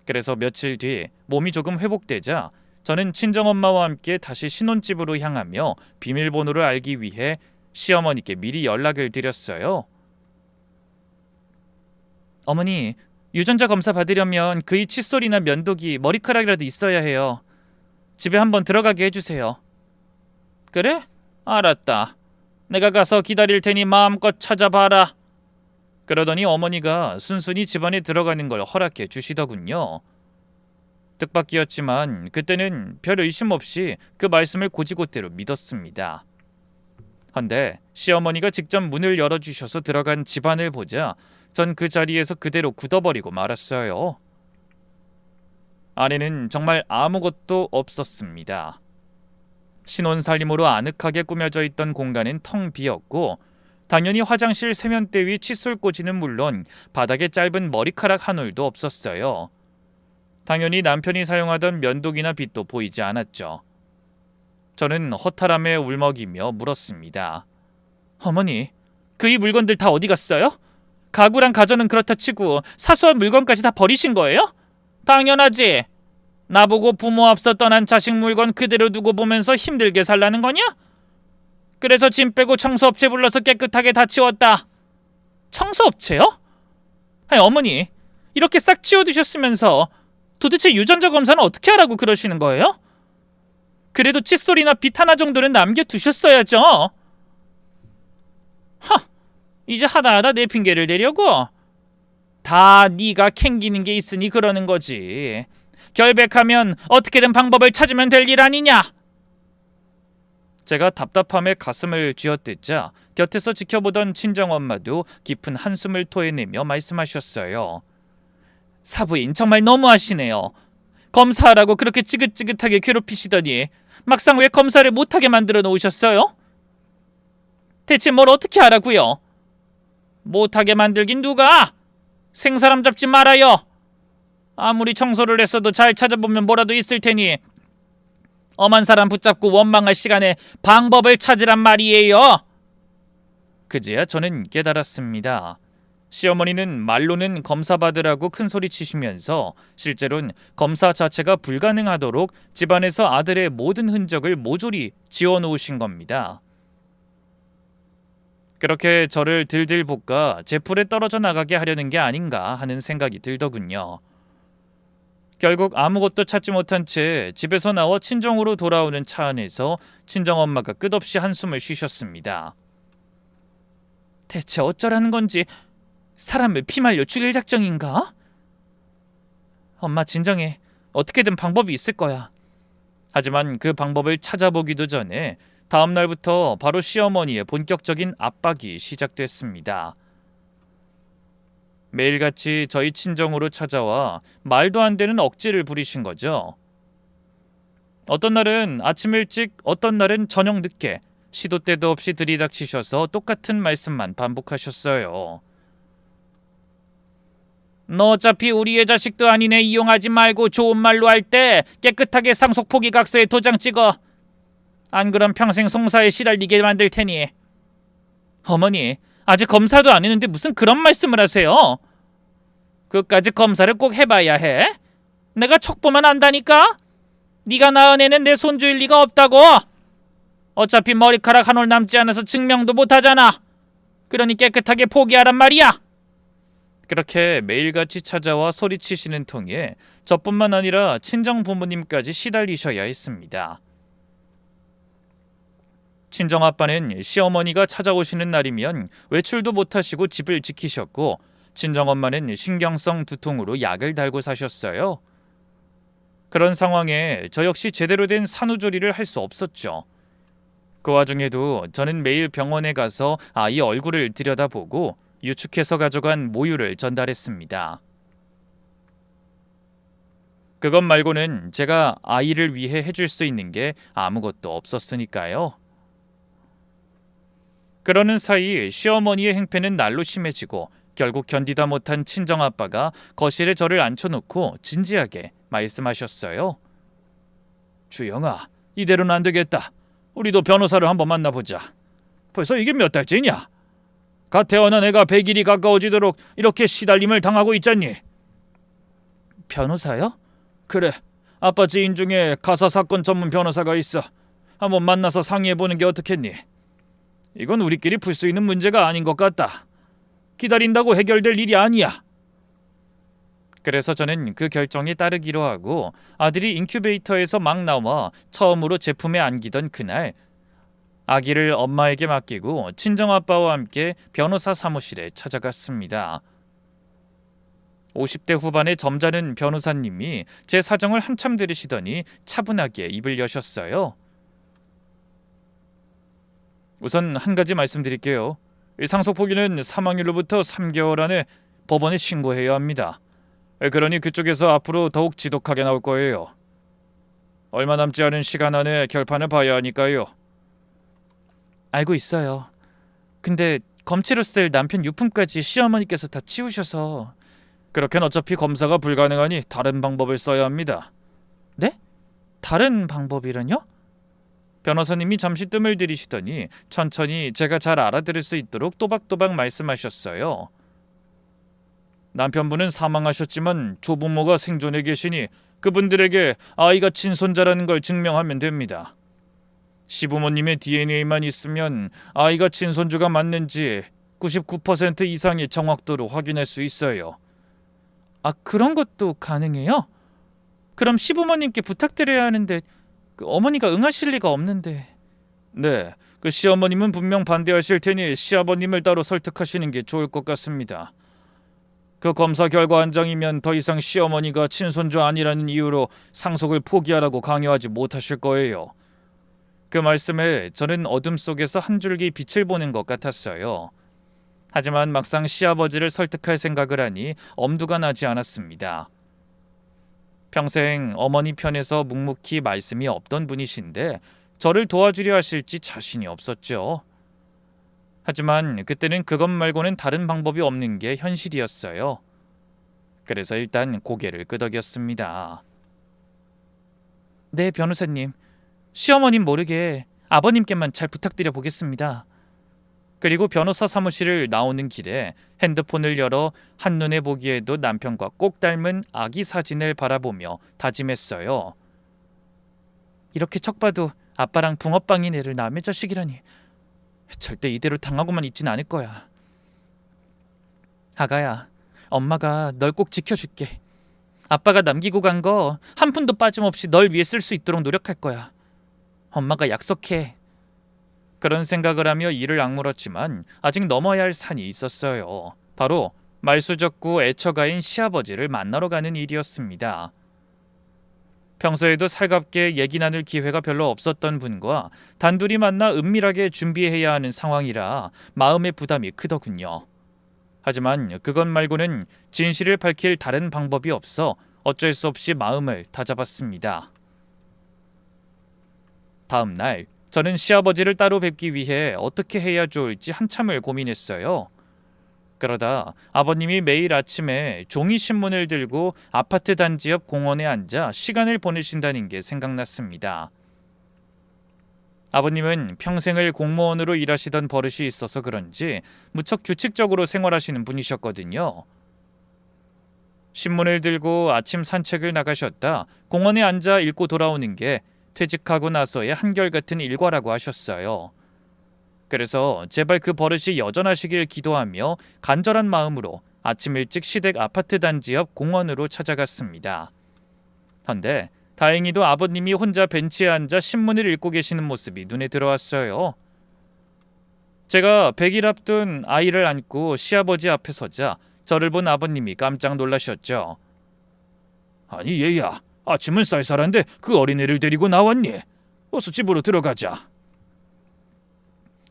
A: 그래서 며칠 뒤 몸이 조금 회복되자 저는 친정엄마와 함께 다시 신혼집으로 향하며 비밀번호를 알기 위해 시어머니께 미리 연락을 드렸어요.
B: 어머니, 유전자 검사 받으려면 그이 칫솔이나 면도기, 머리카락이라도 있어야 해요. 집에 한번 들어가게 해주세요. 그래? 알았다. 내가 가서 기다릴 테니 마음껏 찾아봐라.
A: 그러더니 어머니가 순순히 집안에 들어가는 걸 허락해 주시더군요. 뜻밖이었지만 그때는 별 의심 없이 그 말씀을 고지고대로 믿었습니다. 헌데 시어머니가 직접 문을 열어주셔서 들어간 집안을 보자 전 그 자리에서 그대로 굳어버리고 말았어요. 안에는 정말 아무것도 없었습니다. 신혼살림으로 아늑하게 꾸며져 있던 공간은 텅 비었고 당연히 화장실 세면대 위 칫솔 꽂이는 물론 바닥에 짧은 머리카락 한 올도 없었어요. 당연히 남편이 사용하던 면도기나 빗도 보이지 않았죠. 저는 허탈함에 울먹이며 물었습니다.
B: 어머니, 그이 물건들 다 어디 갔어요? 가구랑 가전은 그렇다 치고 사소한 물건까지 다 버리신 거예요? 당연하지. 나보고 부모 앞서 떠난 자식 물건 그대로 두고 보면서 힘들게 살라는 거냐? 그래서 짐 빼고 청소업체 불러서 깨끗하게 다 치웠다. 청소업체요? 아니 어머니, 이렇게 싹 치워두셨으면서 도대체 유전자 검사는 어떻게 하라고 그러시는 거예요? 그래도 칫솔이나 빗 하나 정도는 남겨두셨어야죠. 하, 이제 하다하다 내 핑계를 대려고? 다 네가 캥기는 게 있으니 그러는 거지. 결백하면 어떻게든 방법을 찾으면 될 일 아니냐?
A: 제가 답답함에 가슴을 쥐어뜯자 곁에서 지켜보던 친정엄마도 깊은 한숨을 토해내며 말씀하셨어요.
B: 사부인 정말 너무하시네요. 검사하라고 그렇게 지긋지긋하게 괴롭히시더니 막상 왜 검사를 못하게 만들어 놓으셨어요? 대체 뭘 어떻게 하라고요? 못하게 만들긴 누가? 생사람 잡지 말아요. 아무리 청소를 했어도 잘 찾아보면 뭐라도 있을 테니 엄한 사람 붙잡고 원망할 시간에 방법을 찾으란 말이에요.
A: 그제야 저는 깨달았습니다. 시어머니는 말로는 검사 받으라고 큰소리 치시면서 실제로는 검사 자체가 불가능하도록 집안에서 아들의 모든 흔적을 모조리 지워놓으신 겁니다. 그렇게 저를 들들 볶아 제풀에 떨어져 나가게 하려는 게 아닌가 하는 생각이 들더군요. 결국 아무것도 찾지 못한 채 집에서 나와 친정으로 돌아오는 차 안에서 친정엄마가 끝없이 한숨을 쉬셨습니다.
B: 대체 어쩌라는 건지 사람을 피말려 죽일 작정인가? 엄마 진정해. 어떻게든 방법이 있을 거야.
A: 하지만 그 방법을 찾아보기도 전에 다음 날부터 바로 시어머니의 본격적인 압박이 시작됐습니다. 매일같이 저희 친정으로 찾아와 말도 안 되는 억지를 부리신 거죠. 어떤 날은 아침 일찍, 어떤 날은 저녁 늦게 시도 때도 없이 들이닥치셔서 똑같은 말씀만 반복하셨어요.
B: 너 어차피 우리의 자식도 아니네. 이용하지 말고 좋은 말로 할 때 깨끗하게 상속 포기각서에 도장 찍어. 안 그럼 평생 송사에 시달리게 만들 테니. 어머니, 아직 검사도 안 했는데 무슨 그런 말씀을 하세요? 그까짓 검사를 꼭 해봐야 해? 내가 척 보면 안다니까? 네가 낳은 애는 내 손주일 리가 없다고. 어차피 머리카락 한 올 남지 않아서 증명도 못하잖아. 그러니 깨끗하게 포기하란 말이야.
A: 그렇게 매일같이 찾아와 소리치시는 통에 저뿐만 아니라 친정 부모님까지 시달리셔야 했습니다. 친정아빠는 시어머니가 찾아오시는 날이면 외출도 못하시고 집을 지키셨고, 친정엄마는 신경성 두통으로 약을 달고 사셨어요. 그런 상황에 저 역시 제대로 된 산후조리를 할 수 없었죠. 그 와중에도 저는 매일 병원에 가서 아이 얼굴을 들여다보고 유축해서 가져간 모유를 전달했습니다. 그것 말고는 제가 아이를 위해 해줄 수 있는 게 아무것도 없었으니까요. 그러는 사이 시어머니의 행패는 날로 심해지고 결국 견디다 못한 친정아빠가 거실에 저를 앉혀놓고 진지하게 말씀하셨어요. 주영아, 이대로는 안 되겠다. 우리도 변호사를 한번 만나보자. 벌써 이게 몇 달째냐? 갓 태어난 애가 100일이 가까워지도록 이렇게 시달림을 당하고 있잖니.
B: 변호사요?
A: 그래, 아빠 지인 중에 가사 사건 전문 변호사가 있어. 한번 만나서 상의해보는 게 어떻겠니? 이건 우리끼리 풀 수 있는 문제가 아닌 것 같다. 기다린다고 해결될 일이 아니야. 그래서 저는 그 결정에 따르기로 하고 아들이 인큐베이터에서 막 나와 처음으로 제품에 안기던 그날, 아기를 엄마에게 맡기고 친정아빠와 함께 변호사 사무실에 찾아갔습니다. 50대 후반의 점잖은 변호사님이 제 사정을 한참 들으시더니 차분하게 입을 여셨어요. 우선 한 가지 말씀드릴게요. 상속 포기는 사망일로부터 3개월 안에 법원에 신고해야 합니다. 그러니 그쪽에서 앞으로 더욱 지독하게 나올 거예요. 얼마 남지 않은 시간 안에 결판을 봐야 하니까요.
B: 알고 있어요. 근데 검체로 쓸 남편 유품까지 시어머니께서 다 치우셔서.
A: 그렇게는 어차피 검사가 불가능하니 다른 방법을 써야 합니다.
B: 네? 다른 방법이란요?
A: 변호사님이 잠시 뜸을 들이시더니 천천히 제가 잘 알아들을 수 있도록 또박또박 말씀하셨어요. 남편분은 사망하셨지만 조부모가 생존해 계시니 그분들에게 아이가 친손자라는 걸 증명하면 됩니다. 시부모님의 DNA만 있으면 아이가 친손주가 맞는지 99% 이상의 정확도로 확인할 수 있어요.
B: 아, 그런 것도 가능해요? 그럼 시부모님께 부탁드려야 하는데 어머니가 응하실 리가 없는데.
A: 네, 그 시어머님은 분명 반대하실 테니 시아버님을 따로 설득하시는 게 좋을 것 같습니다. 그 검사 결과 안정이면 더 이상 시어머니가 친손주 아니라는 이유로 상속을 포기하라고 강요하지 못하실 거예요. 그 말씀에 저는 어둠 속에서 한 줄기 빛을 보는 것 같았어요. 하지만 막상 시아버지를 설득할 생각을 하니 엄두가 나지 않았습니다. 평생 어머니 편에서 묵묵히 말씀이 없던 분이신데 저를 도와주려 하실지 자신이 없었죠. 하지만 그때는 그것 말고는 다른 방법이 없는 게 현실이었어요. 그래서 일단 고개를 끄덕였습니다.
B: 네, 변호사님. 시어머님 모르게 아버님께만 잘 부탁드려 보겠습니다.
A: 그리고 변호사 사무실을 나오는 길에 핸드폰을 열어 한눈에 보기에도 남편과 꼭 닮은 아기 사진을 바라보며 다짐했어요.
B: 이렇게 척 봐도 아빠랑 붕어빵인 애를 남의 자식이라니. 절대 이대로 당하고만 있진 않을 거야. 아가야, 엄마가 널 꼭 지켜줄게. 아빠가 남기고 간 거 한 푼도 빠짐없이 널 위해 쓸 수 있도록 노력할 거야. 엄마가 약속해.
A: 그런 생각을 하며 이를 악물었지만 아직 넘어야 할 산이 있었어요. 바로 말수적고 애처가인 시아버지를 만나러 가는 일이었습니다. 평소에도 살갑게 얘기 나눌 기회가 별로 없었던 분과 단둘이 만나 은밀하게 준비해야 하는 상황이라 마음의 부담이 크더군요. 하지만 그것 말고는 진실을 밝힐 다른 방법이 없어 어쩔 수 없이 마음을 다잡았습니다. 다음 날 저는 시아버지를 따로 뵙기 위해 어떻게 해야 좋을지 한참을 고민했어요. 그러다 아버님이 매일 아침에 종이 신문을 들고 아파트 단지 옆 공원에 앉아 시간을 보내신다는 게 생각났습니다. 아버님은 평생을 공무원으로 일하시던 버릇이 있어서 그런지 무척 규칙적으로 생활하시는 분이셨거든요. 신문을 들고 아침 산책을 나가셨다 공원에 앉아 읽고 돌아오는 게 퇴직하고 나서의 한결같은 일과라고 하셨어요. 그래서 제발 그 버릇이 여전하시길 기도하며 간절한 마음으로 아침 일찍 시댁 아파트 단지 옆 공원으로 찾아갔습니다. 헌데 다행히도 아버님이 혼자 벤치에 앉아 신문을 읽고 계시는 모습이 눈에 들어왔어요. 제가 100일 앞둔 아이를 안고 시아버지 앞에 서자 저를 본 아버님이 깜짝 놀라셨죠. 아니 얘야, 아침은 쌀쌀한데 그 어린애를 데리고 나왔니? 어서 집으로 들어가자.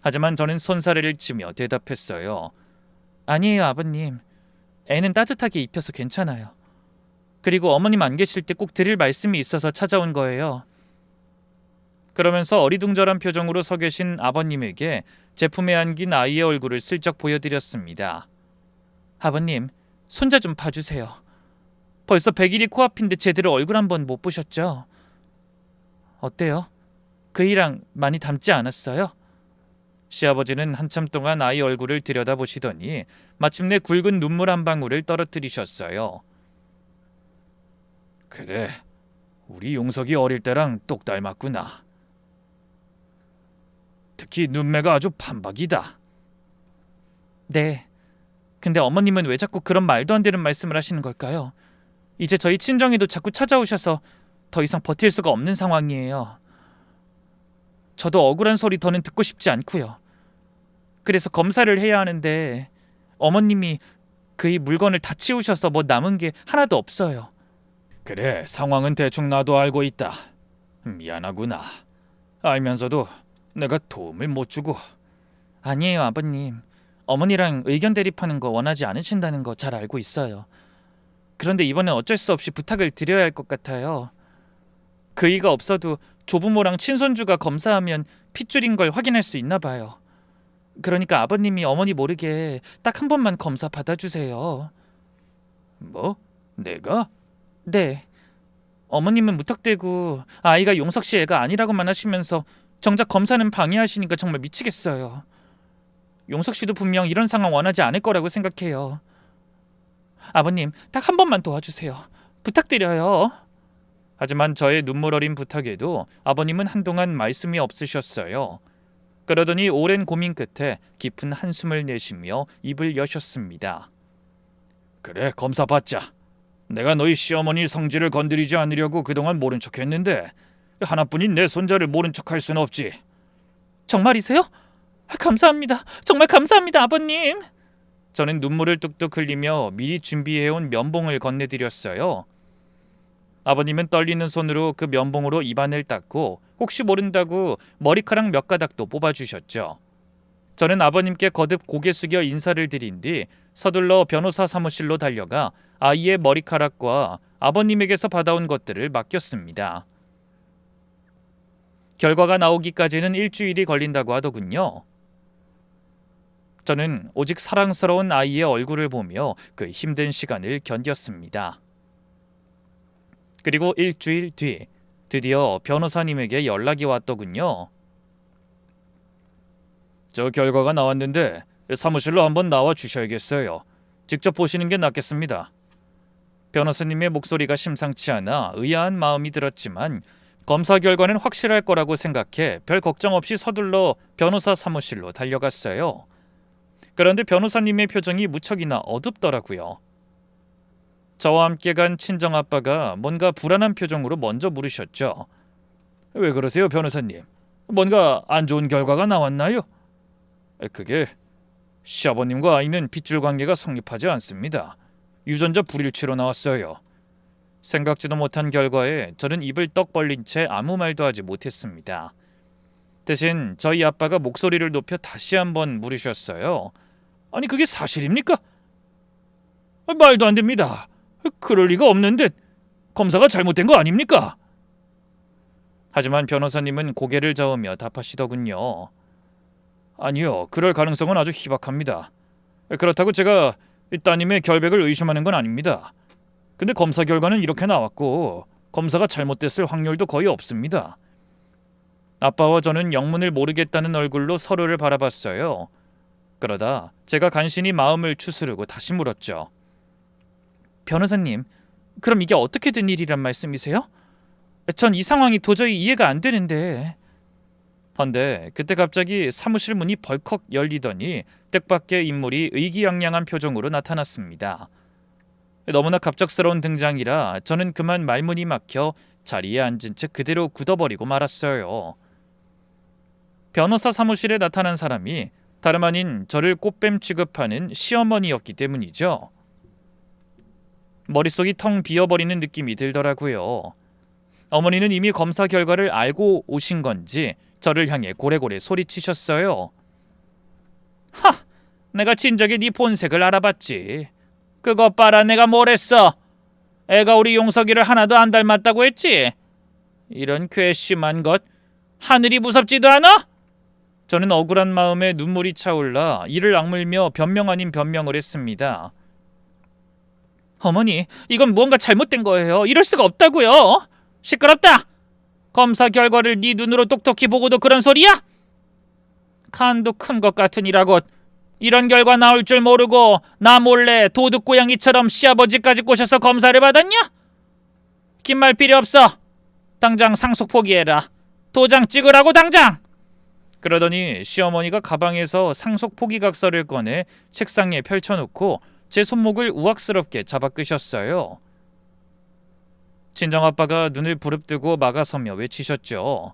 A: 하지만 저는 손사래를 치며 대답했어요.
B: 아니에요, 아버님. 애는 따뜻하게 입혀서 괜찮아요. 그리고 어머님 안 계실 때 꼭 드릴 말씀이 있어서 찾아온 거예요.
A: 그러면서 어리둥절한 표정으로 서 계신 아버님에게 제품에 안긴 아이의 얼굴을 슬쩍 보여드렸습니다.
B: 아버님, 손자 좀 봐주세요. 벌써 100일이 코앞인데 제대로 얼굴 한번 못 보셨죠? 어때요? 그이랑 많이 닮지 않았어요?
A: 시아버지는 한참 동안 아이 얼굴을 들여다보시더니 마침내 굵은 눈물 한 방울을 떨어뜨리셨어요. 그래, 우리 용석이 어릴 때랑 똑 닮았구나. 특히 눈매가 아주 판박이다.
B: 네, 근데 어머님은 왜 자꾸 그런 말도 안 되는 말씀을 하시는 걸까요? 이제 저희 친정에도 자꾸 찾아오셔서 더 이상 버틸 수가 없는 상황이에요. 저도 억울한 소리 더는 듣고 싶지 않고요. 그래서 검사를 해야 하는데 어머님이 그이 물건을 다 치우셔서 뭐 남은 게 하나도 없어요.
A: 그래, 상황은 대충 나도 알고 있다. 미안하구나. 알면서도 내가 도움을 못 주고.
B: 아니에요, 아버님. 어머니랑 의견 대립하는 거 원하지 않으신다는 거 잘 알고 있어요. 그런데 이번엔 어쩔 수 없이 부탁을 드려야 할 것 같아요. 그이가 없어도 조부모랑 친손주가 검사하면 핏줄인 걸 확인할 수 있나 봐요. 그러니까 아버님이 어머니 모르게 딱 한 번만 검사 받아주세요.
A: 뭐? 내가?
B: 네. 어머님은 무턱대고 아이가 용석 씨 애가 아니라고만 하시면서 정작 검사는 방해하시니까 정말 미치겠어요. 용석 씨도 분명 이런 상황 원하지 않을 거라고 생각해요. 아버님, 딱 한 번만 도와주세요. 부탁드려요.
A: 하지만 저의 눈물 어린 부탁에도 아버님은 한동안 말씀이 없으셨어요. 그러더니 오랜 고민 끝에 깊은 한숨을 내쉬며 입을 여셨습니다. 그래, 검사 받자. 내가 너희 시어머니 성질을 건드리지 않으려고 그동안 모른 척했는데 하나뿐인 내 손자를 모른 척할 수는 없지.
B: 정말이세요? 감사합니다. 정말 감사합니다, 아버님.
A: 저는 눈물을 뚝뚝 흘리며 미리 준비해온 면봉을 건네드렸어요. 아버님은 떨리는 손으로 그 면봉으로 입안을 닦고 혹시 모른다고 머리카락 몇 가닥도 뽑아주셨죠. 저는 아버님께 거듭 고개 숙여 인사를 드린 뒤 서둘러 변호사 사무실로 달려가 아이의 머리카락과 아버님에게서 받아온 것들을 맡겼습니다. 결과가 나오기까지는 일주일이 걸린다고 하더군요. 저는 오직 사랑스러운 아이의 얼굴을 보며 그 힘든 시간을 견뎠습니다. 그리고 일주일 뒤 드디어 변호사님에게 연락이 왔더군요. 저 결과가 나왔는데 사무실로 한번 나와 주셔야겠어요. 직접 보시는 게 낫겠습니다. 변호사님의 목소리가 심상치 않아 의아한 마음이 들었지만 검사 결과는 확실할 거라고 생각해 별 걱정 없이 서둘러 변호사 사무실로 달려갔어요. 그런데 변호사님의 표정이 무척이나 어둡더라고요. 저와 함께 간 친정아빠가 뭔가 불안한 표정으로 먼저 물으셨죠. 왜 그러세요, 변호사님? 뭔가 안 좋은 결과가 나왔나요? 그게 시아버님과 아이는 핏줄 관계가 성립하지 않습니다. 유전자 불일치로 나왔어요. 생각지도 못한 결과에 저는 입을 떡 벌린 채 아무 말도 하지 못했습니다. 대신 저희 아빠가 목소리를 높여 다시 한번 물으셨어요. 아니 그게 사실입니까? 말도 안 됩니다. 그럴 리가 없는 듯. 검사가 잘못된 거 아닙니까? 하지만 변호사님은 고개를 저으며 답하시더군요. 아니요, 그럴 가능성은 아주 희박합니다. 그렇다고 제가 따님의 결백을 의심하는 건 아닙니다. 근데 검사 결과는 이렇게 나왔고 검사가 잘못됐을 확률도 거의 없습니다. 아빠와 저는 영문을 모르겠다는 얼굴로 서로를 바라봤어요. 그러다 제가 간신히 마음을 추스르고 다시 물었죠. 변호사님, 그럼 이게 어떻게 된 일이란 말씀이세요? 전 이 상황이 도저히 이해가 안 되는데. 헌데 그때 갑자기 사무실 문이 벌컥 열리더니 뜻밖의 인물이 의기양양한 표정으로 나타났습니다. 너무나 갑작스러운 등장이라 저는 그만 말문이 막혀 자리에 앉은 채 그대로 굳어버리고 말았어요. 변호사 사무실에 나타난 사람이 다름 아닌 저를 꽃뱀 취급하는 시어머니였기 때문이죠. 머릿속이 텅 비어버리는 느낌이 들더라고요. 어머니는 이미 검사 결과를 알고 오신 건지 저를 향해 고래고래 소리치셨어요. 하! 내가 진작에 네 본색을 알아봤지. 그것 봐라, 내가 뭘 했어. 애가 우리 용석이를 하나도 안 닮았다고 했지. 이런 괘씸한 것. 하늘이 무섭지도 않아? 저는 억울한 마음에 눈물이 차올라 이를 악물며 변명 아닌 변명을 했습니다. 어머니, 이건 무언가 잘못된 거예요. 이럴 수가 없다고요. 시끄럽다. 검사 결과를 네 눈으로 똑똑히 보고도 그런 소리야? 간도 큰 것 같으니라고. 이런 결과 나올 줄 모르고 나 몰래 도둑고양이처럼 시아버지까지 꼬셔서 검사를 받았냐? 긴 말 필요 없어. 당장 상속 포기해라. 도장 찍으라고 당장. 그러더니 시어머니가 가방에서 상속 포기각서를 꺼내 책상에 펼쳐놓고 제 손목을 우악스럽게 잡아 끄셨어요. 친정아빠가 눈을 부릅뜨고 막아서며 외치셨죠.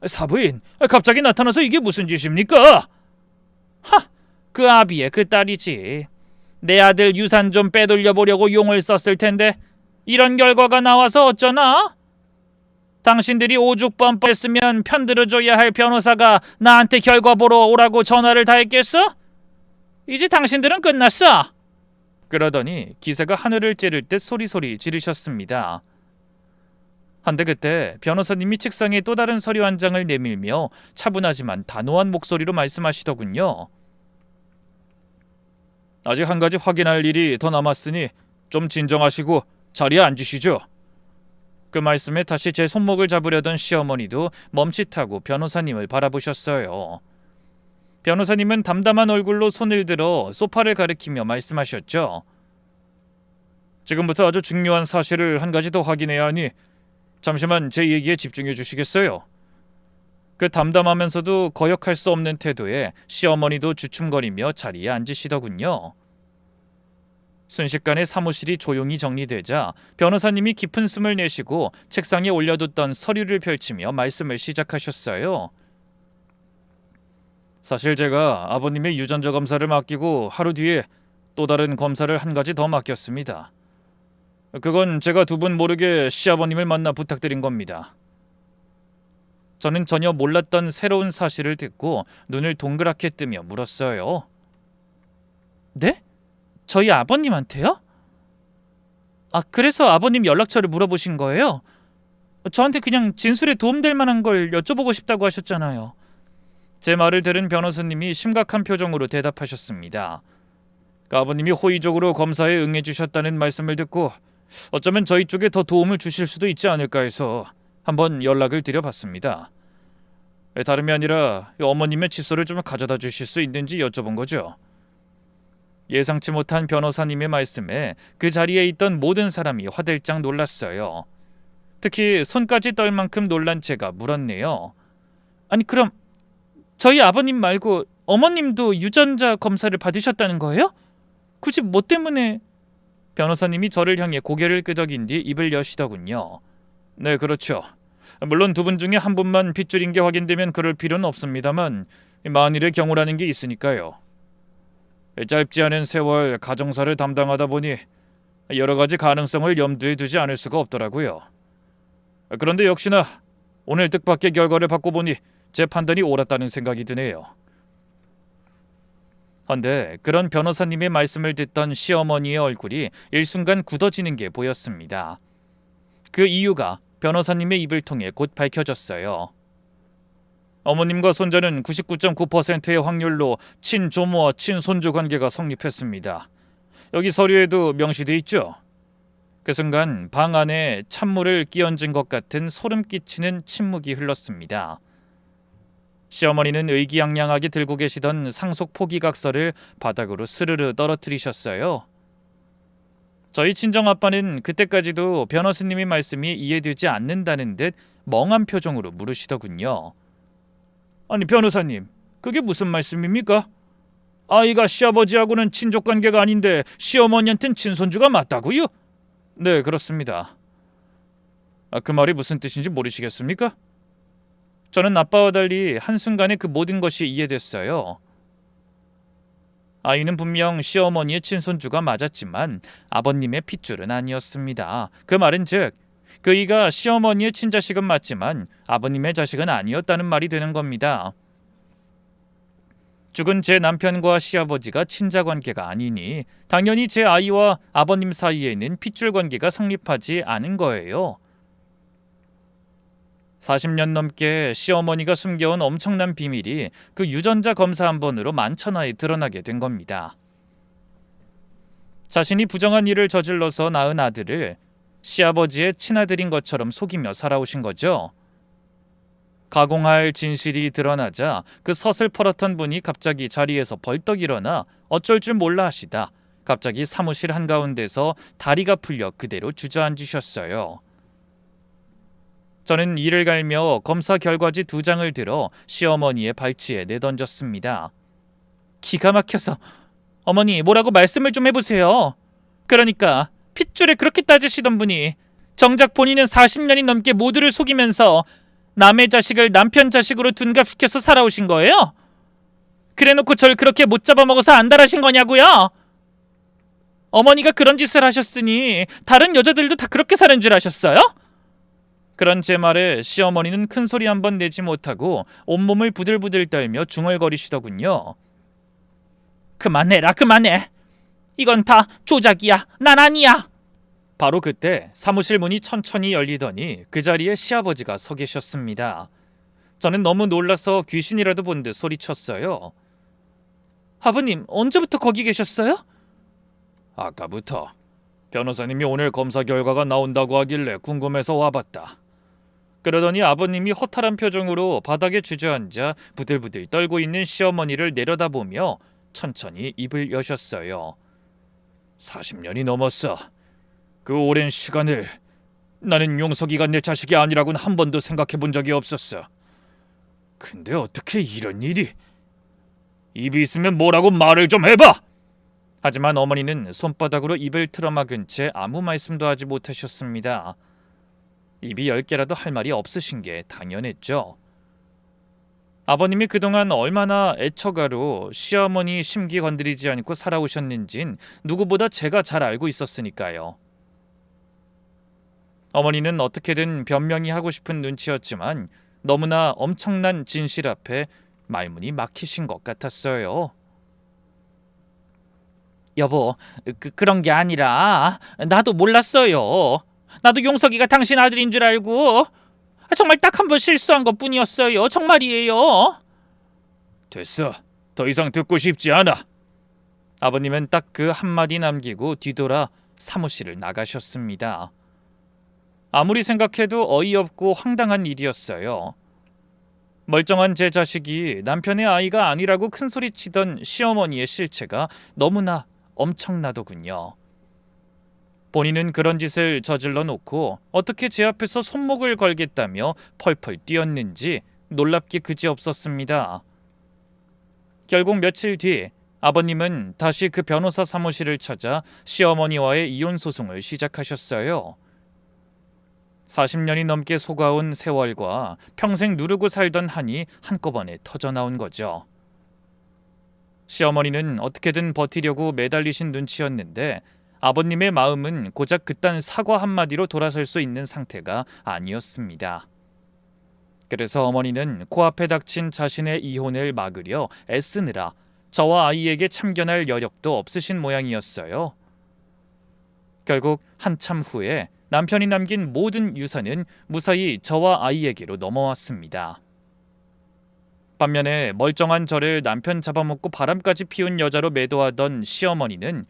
A: 사부인, 갑자기 나타나서 이게 무슨 짓입니까? 하! 그 아비의 그 딸이지. 내 아들 유산 좀 빼돌려보려고 용을 썼을 텐데 이런 결과가 나와서 어쩌나? 당신들이 오죽 뻔뻔했으면 편들어줘야 할 변호사가 나한테 결과 보러 오라고 전화를 다 했겠어? 이제 당신들은 끝났어. 그러더니 기세가 하늘을 찌를 듯 소리소리 지르셨습니다. 한데 그때 변호사님이 책상에 또 다른 서류 한 장을 내밀며 차분하지만 단호한 목소리로 말씀하시더군요. 아직 한 가지 확인할 일이 더 남았으니 좀 진정하시고 자리에 앉으시죠. 그 말씀에 다시 제 손목을 잡으려던 시어머니도 멈칫하고 변호사님을 바라보셨어요. 변호사님은 담담한 얼굴로 손을 들어 소파를 가리키며 말씀하셨죠. 지금부터 아주 중요한 사실을 한 가지 더 확인해야 하니 잠시만 제 얘기에 집중해 주시겠어요? 그 담담하면서도 거역할 수 없는 태도에 시어머니도 주춤거리며 자리에 앉으시더군요. 순식간에 사무실이 조용히 정리되자 변호사님이 깊은 숨을 내쉬고 책상에 올려뒀던 서류를 펼치며 말씀을 시작하셨어요. 사실 제가 아버님의 유전자 검사를 맡기고 하루 뒤에 또 다른 검사를 한 가지 더 맡겼습니다. 그건 제가 두 분 모르게 시아버님을 만나 부탁드린 겁니다.
B: 저는 전혀 몰랐던 새로운 사실을 듣고 눈을 동그랗게 뜨며 물었어요. 네? 저희 아버님한테요? 아, 그래서 아버님 연락처를 물어보신 거예요? 저한테 그냥 진술에 도움될 만한 걸 여쭤보고 싶다고 하셨잖아요.
A: 제 말을 들은 변호사님이 심각한 표정으로 대답하셨습니다. 아버님이 호의적으로 검사에 응해주셨다는 말씀을 듣고 어쩌면 저희 쪽에 더 도움을 주실 수도 있지 않을까 해서 한번 연락을 드려봤습니다. 다름이 아니라 어머님의 칫솔을 좀 가져다 주실 수 있는지 여쭤본 거죠. 예상치 못한 변호사님의 말씀에 그 자리에 있던 모든 사람이 화들짝 놀랐어요. 특히 손까지 떨 만큼 놀란 제가 물었네요.
B: 아니, 그럼 저희 아버님 말고 어머님도 유전자 검사를 받으셨다는 거예요? 굳이 뭐 때문에?
A: 변호사님이 저를 향해 고개를 끄덕인 뒤 입을 여시더군요. 네, 그렇죠. 물론 두 분 중에 한 분만 핏줄인 게 확인되면 그럴 필요는 없습니다만 만일의 경우라는 게 있으니까요. 짧지 않은 세월 가정사를 담당하다 보니 여러 가지 가능성을 염두에 두지 않을 수가 없더라고요. 그런데 역시나 오늘 뜻밖의 결과를 받고 보니 제 판단이 옳았다는 생각이 드네요. 헌데 그런 변호사님의 말씀을 듣던 시어머니의 얼굴이 일순간 굳어지는 게 보였습니다. 그 이유가 변호사님의 입을 통해 곧 밝혀졌어요. 어머님과 손자는 99.9%의 확률로 친조모와 친손주 관계가 성립했습니다. 여기 서류에도 명시돼 있죠. 그 순간 방 안에 찬물을 끼얹은 것 같은 소름 끼치는 침묵이 흘렀습니다. 시어머니는 의기양양하게 들고 계시던 상속 포기각서를 바닥으로 스르르 떨어뜨리셨어요. 저희 친정아빠는 그때까지도 변호사님의 말씀이 이해되지 않는다는 듯 멍한 표정으로 물으시더군요. 아니 변호사님, 그게 무슨 말씀입니까? 아이가 시아버지하고는 친족관계가 아닌데 시어머니한텐 친손주가 맞다고요? 네, 그렇습니다. 그 말이 무슨 뜻인지 모르시겠습니까? 저는 아빠와 달리 한순간에 그 모든 것이 이해됐어요. 아이는 분명 시어머니의 친손주가 맞았지만 아버님의 핏줄은 아니었습니다. 그 말은 즉 그이가 시어머니의 친자식은 맞지만 아버님의 자식은 아니었다는 말이 되는 겁니다. 죽은 제 남편과 시아버지가 친자관계가 아니니 당연히 제 아이와 아버님 사이에는 핏줄 관계가 성립하지 않은 거예요. 40년 넘게 시어머니가 숨겨온 엄청난 비밀이 그 유전자 검사 한 번으로 만천하에 드러나게 된 겁니다. 자신이 부정한 일을 저질러서 낳은 아들을 시아버지의 친아들인 것처럼 속이며 살아오신 거죠. 가공할 진실이 드러나자 그 서슬퍼렇던 분이 갑자기 자리에서 벌떡 일어나 어쩔 줄 몰라 하시다 갑자기 사무실 한가운데서 다리가 풀려 그대로 주저앉으셨어요. 저는 이를 갈며 검사 결과지 2장을 들어 시어머니의 발치에 내던졌습니다.
B: 기가 막혀서 어머니 뭐라고 말씀을 좀 해보세요. 그러니까 핏줄에 그렇게 따지시던 분이 정작 본인은 40년이 넘게 모두를 속이면서 남의 자식을 남편 자식으로 둔갑시켜서 살아오신 거예요? 그래놓고 절 그렇게 못 잡아먹어서 안달하신 거냐고요? 어머니가 그런 짓을 하셨으니 다른 여자들도 다 그렇게 사는 줄 아셨어요?
A: 그런 제 말에 시어머니는 큰 소리 한 번 내지 못하고 온몸을 부들부들 떨며 중얼거리시더군요.
B: 그만해라, 그만해. 이건 다 조작이야. 난 아니야.
A: 바로 그때 사무실 문이 천천히 열리더니 그 자리에 시아버지가 서 계셨습니다. 저는 너무 놀라서 귀신이라도 본 듯 소리쳤어요.
B: 아버님, 언제부터 거기 계셨어요?
A: 아까부터. 변호사님이 오늘 검사 결과가 나온다고 하길래 궁금해서 와봤다. 그러더니 아버님이 허탈한 표정으로 바닥에 주저앉아 부들부들 떨고 있는 시어머니를 내려다보며 천천히 입을 여셨어요. 40년이 넘었어. 그 오랜 시간을 나는 용석이가 내 자식이 아니라고는 한 번도 생각해 본 적이 없었어. 근데 어떻게 이런 일이? 입이 있으면 뭐라고 말을 좀 해봐! 하지만 어머니는 손바닥으로 입을 틀어막은 채 아무 말씀도 하지 못하셨습니다. 입이 10개라도 할 말이 없으신 게 당연했죠. 아버님이 그동안 얼마나 애처가로 시어머니 심기 건드리지 않고 살아오셨는진 누구보다 제가 잘 알고 있었으니까요. 어머니는 어떻게든 변명이 하고 싶은 눈치였지만 너무나 엄청난 진실 앞에 말문이 막히신 것 같았어요.
B: 여보, 그런 게 아니라 나도 몰랐어요. 나도 용석이가 당신 아들인 줄 알고 정말 딱 한 번 실수한 것뿐이었어요. 정말이에요.
A: 됐어. 더 이상 듣고 싶지 않아. 아버님은 딱 그 한마디 남기고 뒤돌아 사무실을 나가셨습니다. 아무리 생각해도 어이없고 황당한 일이었어요. 멀쩡한 제 자식이 남편의 아이가 아니라고 큰소리치던 시어머니의 실체가 너무나 엄청나더군요. 본인은 그런 짓을 저질러 놓고 어떻게 제 앞에서 손목을 걸겠다며 펄펄 뛰었는지 놀랍기 그지없었습니다. 결국 며칠 뒤 아버님은 다시 그 변호사 사무실을 찾아 시어머니와의 이혼 소송을 시작하셨어요. 40년이 넘게 속아온 세월과 평생 누르고 살던 한이 한꺼번에 터져나온 거죠. 시어머니는 어떻게든 버티려고 매달리신 눈치였는데 아버님의 마음은 고작 그딴 사과 한마디로 돌아설 수 있는 상태가 아니었습니다. 그래서 어머니는 코앞에 닥친 자신의 이혼을 막으려 애쓰느라 저와 아이에게 참견할 여력도 없으신 모양이었어요. 결국 한참 후에 남편이 남긴 모든 유산은 무사히 저와 아이에게로 넘어왔습니다. 반면에 멀쩡한 저를 남편 잡아먹고 바람까지 피운 여자로 매도하던 시어머니는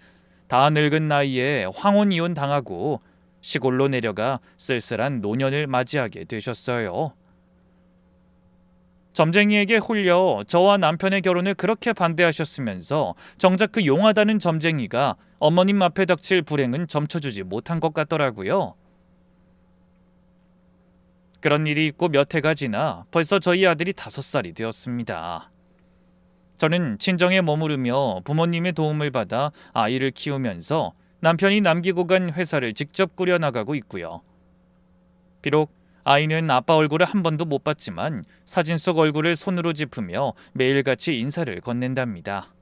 A: 다 늙은 나이에 황혼 이혼 당하고 시골로 내려가 쓸쓸한 노년을 맞이하게 되셨어요. 점쟁이에게 홀려 저와 남편의 결혼을 그렇게 반대하셨으면서 정작 그 용하다는 점쟁이가 어머님 앞에 닥칠 불행은 점쳐주지 못한 것 같더라고요. 그런 일이 있고 몇 해가 지나 벌써 저희 아들이 5살이 되었습니다. 저는 친정에 머무르며 부모님의 도움을 받아 아이를 키우면서 남편이 남기고 간 회사를 직접 꾸려나가고 있고요. 비록 아이는 아빠 얼굴을 한 번도 못 봤지만 사진 속 얼굴을 손으로 짚으며 매일같이 인사를 건넨답니다.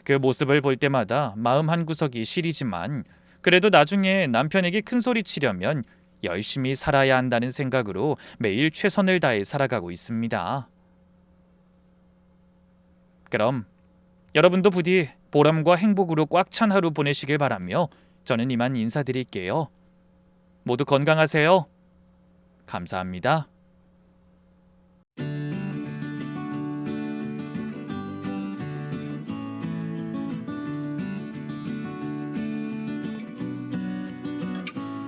A: 그 모습을 볼 때마다 마음 한구석이 시리지만 그래도 나중에 남편에게 큰소리 치려면 열심히 살아야 한다는 생각으로 매일 최선을 다해 살아가고 있습니다. 그럼 여러분도 부디 보람과 행복으로 꽉 찬 하루 보내시길 바라며 저는 이만 인사드릴게요. 모두 건강하세요. 감사합니다.